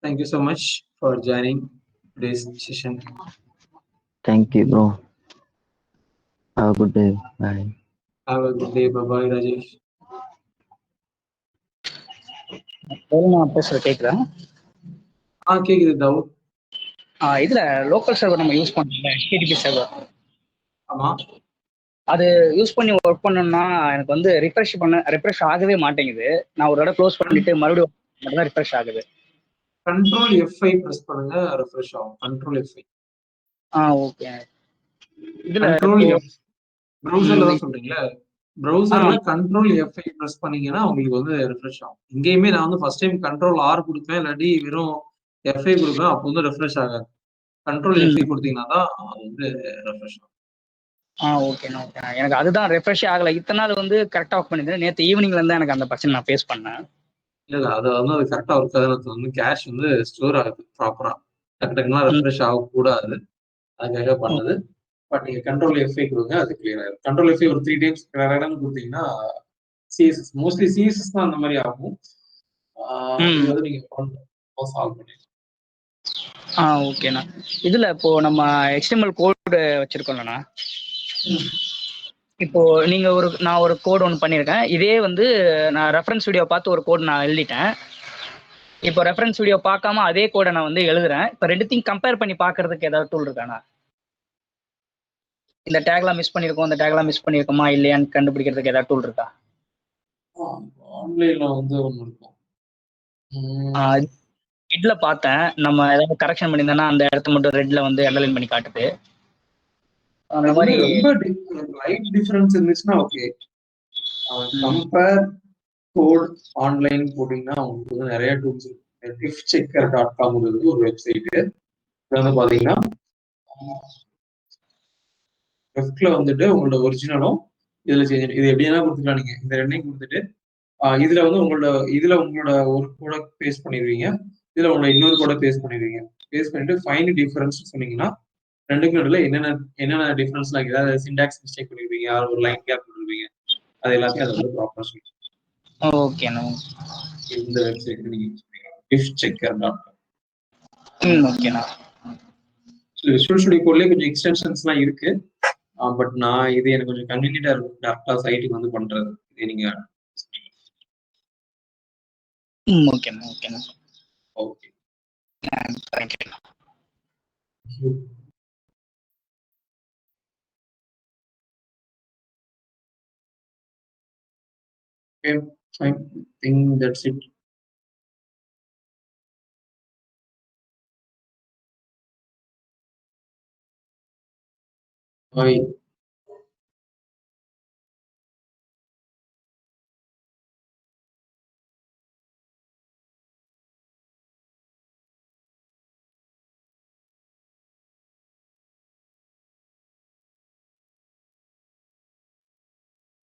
Thank you so much for joining today's session. Thank you, bro. Have a good day. Bye. Have a good day. Bye-bye, Rajesh. நான் பேசுறது கேக்குதா? கேக்குது தாவூத். இதுல local server நம்ம use பண்றோம்ல, HTTP server. ஆமா. அது use பண்ணி work பண்ணணும்னா எனக்கு வந்து ரிஃப்ரெஷ் ஆகவே மாட்டேங்குது. நான் ஒரு தடவை க்ளோஸ் பண்ணிட்டு மறுபடியும் மட்டும் தான் ரிஃப்ரெஷ் ஆகுது. கண்ட்ரோல் F5 பிரஸ் பண்ணுங்க, ரிஃப்ரெஷ் ஆகும். Control F5. ஓகே. இதுல கண்ட்ரோல் F ப்ரௌசர்ல தான் சொல்றீங்களா? ப்ரௌசர்ல கண்ட்ரோல் F5 பிரஸ் பண்ணீங்கன்னா உங்களுக்கு வந்து ரிஃப்ரெஷ் ஆகும். இங்கேயுமே நான் வந்து ஃபர்ஸ்ட் டைம் கண்ட்ரோல் R கொடுப்பேன், இல்லாட்டி வெறும் F5 கொடுப்பேன், அப்போ வந்து ரிஃப்ரெஷ் ஆகாது. கண்ட்ரோல் F5 கொடுத்தீங்கன்னா தான் அது வந்து ரிஃப்ரெஷ் ஆகும். ஓகேண்ணா ஓகேண்ணா. எனக்கு அதுதான் ரெஃப்ரெஷ் ஆகலை. இத்தனை நாள் வந்து கரெக்டாக ஒர்க் பண்ணியிருந்தேன். நேற்று ஈவினிங்ல இருந்தா எனக்கு அந்த பிரச்சனை நான் ஃபேஸ் பண்ணேன். இல்லை அது வந்து அது கரெக்டாக ஒர்க் ஆகுது. வந்து கேஷ் வந்து ஸ்டோர் ஆகுது ப்ராப்பரா, டக்கு டக்குனா ரெஃப்ரெஷ் ஆகக்கூடாது, அதுக்காக பண்ணது. பட் நீங்க கண்ட்ரோல் F5 கொடுங்க, அது கிளியர் ஆகும். கண்ட்ரோல் F5 ஒரு 3 times கொடுத்தீங்கன்னா சிஎஸ்எஸ், மோஸ்ட்லி சிஎஸ்எஸ் தான் அந்த மாதிரி ஆகும். இது வந்து நீங்க சால்வ் பண்ணிடலாம். ஓகேண்ணா. இதுல இப்போ நம்ம HTML கோடு வச்சிருக்கோம்லண்ணா, இப்போ நீங்க நான் ஒரு கோடு ஒன்று பண்ணியிருக்கேன். இதே வந்து நான் ரெஃபரன்ஸ் வீடியோ பார்த்து ஒரு கோடு நான் எழுதிட்டேன். இப்போ ரெஃபரன்ஸ் வீடியோ பார்க்காம அதே கோடை நான் வந்து எழுதுறேன். இப்போ ரெண்டுத்தையும் கம்பேர் பண்ணி பார்க்கறதுக்கு ஏதாவது டூல் இருக்காண்ணா? இந்த டேக்லாம் மிஸ் பண்ணியிருக்கோம், இந்த டேக்லாம் மிஸ் பண்ணியிருக்கோமா இல்லையான்னு கண்டுபிடிக்கிறதுக்கு ஏதாவது டூல் இருக்கா? ஆன்லைன்ல வந்து ஒன்று இருக்கும். இட்ல பார்த்தேன். நம்ம ஏதாவது கரெக்ஷன் பண்ணியிருந்தோம்னா அந்த இடத்த மட்டும் ரெட்ல வந்து அண்டர்லைன் பண்ணி காட்டுது. அந்த மாதிரி ரொம்ப லைட் டிஃபரன்ஸ் இருந்துச்சுன்னா ஓகே. கம்பேர் கோட் ஆன்லைன் போட்டீங்கன்னா உங்களுக்கு வந்து நிறைய டூல்ஸ் இருக்கு. diffchecker.com ஒரு வெப்சைட். இது வந்து பாத்தீங்கன்னா லெஃப்ட்ல வந்துட்டு உங்களோட ஒரிஜினலும் இதுல சேஞ்ச் இது எப்படின்னா கொடுத்துக்கலாம். நீங்க இந்த ரெண்டையும் கொடுத்துட்டு இதுல வந்து உங்களோட ஒரு கூட பேஸ்ட் பண்ணிடுவீங்க, இதுல உங்களோட இன்னொரு கூட பேஸ்ட் பண்ணிடுவீங்க. பேஸ்ட் பண்ணிட்டு ஃபைண்ட் டிஃபரன்ஸ் சொன்னீங்கன்னா ரெண்டுக்கு நடுவில் என்னென்ன டிஃபரன்ஸ்லாம் இருக்குது, அதாவது சிண்டாக்ஸ் மிஸ்டேக் பண்ணிருப்பீங்க, ஒரு லைன் கேப் பண்ணிருப்பீங்க, அது எல்லாத்தையும் அதை வந்து ப்ராப்பரா சொல்லி ஓகேண்ணா. இந்த வெப்சைட் நீங்க யூஸ் பண்ணிக்கலாம், ifchecker.com. ஓகேண்ணா. விஷுவல் ஸ்டுடியோ கோட்லயே கொஞ்சம் எக்ஸ்டென்ஷன்ஸ்லாம் இருக்கு. பட் நான் இது எனக்கு கொஞ்சம் கன்வீனியன்ட்டா இருக்கும் டேரக்டா சைட்டுக்கு வந்து பண்றது. இது நீங்க ஓகேண்ணா. ஓகேண்ணா. ஓகே. தேங்க்யூண்ணா. Okay, fine. I think that's it. Bye.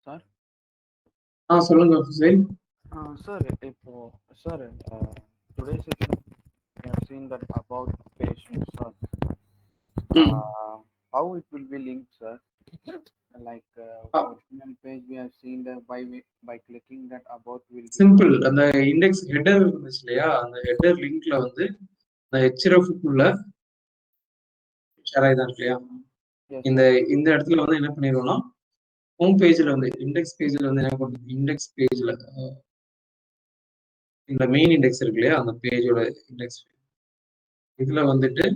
Sir? சொல்லுங்க Hussain. Sir, sir, today's session we have seen that about patients, sir. How it will be linked, sir? Like original page we have seen that by clicking that about will be simple. அந்த index header இருந்துச்சு இல்லையா, அந்த header லிங்க்ல வந்து அந்த href குள்ள share ஆயிதான் இல்லையா, இந்த இடத்துல வந்து என்ன பண்ணிடுவோம்னா ஹோம் பேஜ்ல வந்து இண்டெக்ஸ் பேஜ்ல வந்து என்ன பண்ணுது, இண்டெக்ஸ் பேஜ்ல இந்த மெயின் இண்டெக்ஸ் இருக்கு இல்லையா, அந்த பேஜோட இண்டெக்ஸ் இதுல வந்துட்டு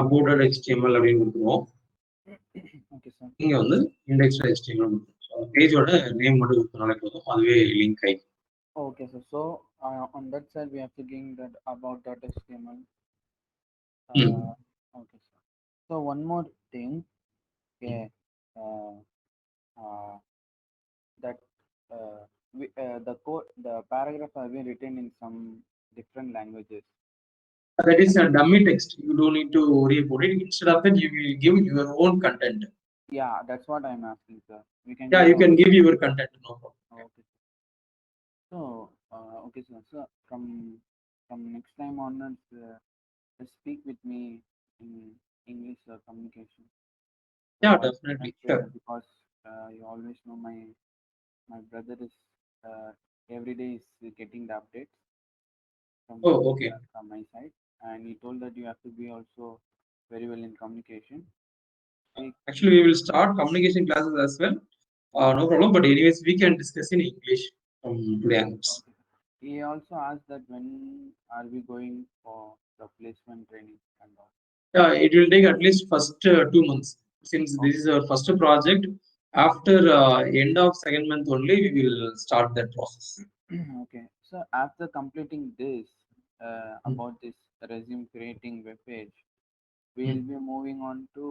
about HTML அப்படின்னு கொடுத்துருவோம். நீங்க வந்து index.html பேஜோட நேம் மட்டும் கொடுத்தனாலே போதும், அதுவே லிங்க் ஆகி. Okay, sir. So on that side we have to gain that about.html. Okay, sir. So one more thing, okay, that the code, the paragraph have been written in some different languages. That is a dummy text. You don't need to worry about it. Instead of that, you will give your own content. Yeah, that's what I'm asking, sir. You can give your content, no problem. Okay. So, okay, sir. So from next time onwards, speak with me in English communication. Yeah, definitely. Sure. Because you always know my brother is every day is getting the updates from okay. From my side, and he told that you have to be also very well in communication. Actually, we will start communication classes as well. No problem. But anyways, we can discuss in English from today onwards. Okay. He also asked that when are we going for the placement training and all. Yeah, it will take at least first 2 months, since this is our first project. After end of second month only, we will start that process. Okay, so after completing this about this resume creating web page, we will be moving on to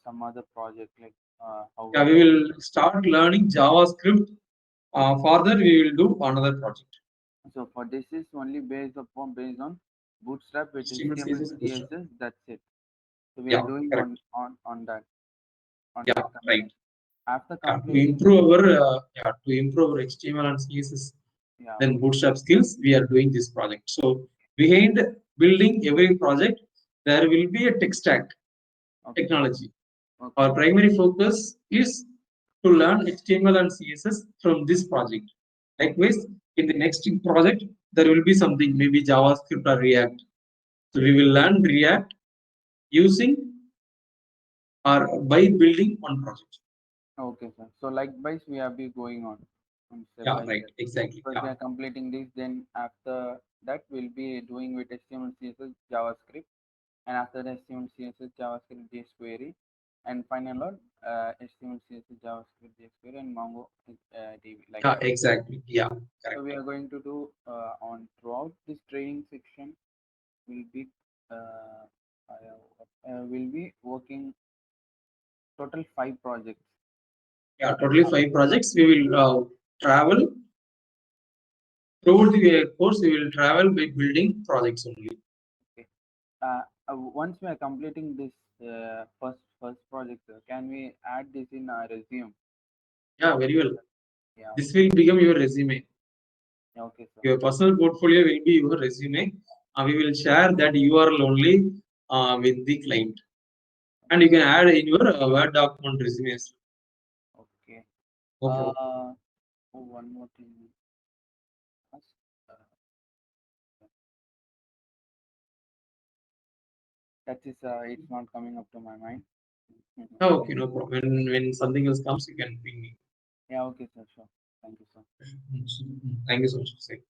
some other project like how. Yeah, we will start learning JavaScript. Further, we will do another project. So for this is only based on Bootstrap with HTML, CSS. That's it. So we are doing on that. Right. After to improve our HTML and CSS, then Bootstrap skills, we are doing this project. So behind building every project, there will be a tech stack, technology. Our primary focus is to learn HTML and CSS from this project. Likewise, in the next project, there will be something, maybe JavaScript or React. So we will learn React using or by building one project. Okay, sir. So likewise, we have been going on. Yeah, right. Exactly. So we are completing this. Then after that, we'll be doing with HTML, CSS, JavaScript, and after that, HTML, CSS, JavaScript, jQuery, and final on HTML, CSS, JavaScript, jQuery, and MongoDB. Like exactly. Yeah. Correct. So we are going to do on throughout this training section. Will be working total 5 projects. Yeah, totally 5 projects. We will travel throughout the course. We will travel by building projects only. Okay. once we are completing this first project, sir, can we add this in our resume? Yeah, very well. Yeah. This will become your resume. Yeah, okay, sir. Your personal portfolio will be your resume. We will share that URL only with the client, and you can add in your Word document resume as well. Okay. No problem. One more thing. That is, it's not coming up to my mind. Oh, okay, no problem. When something else comes, you can ping me. Yeah, okay, sir. Sure. Thank you, sir. Thank you so much for saying.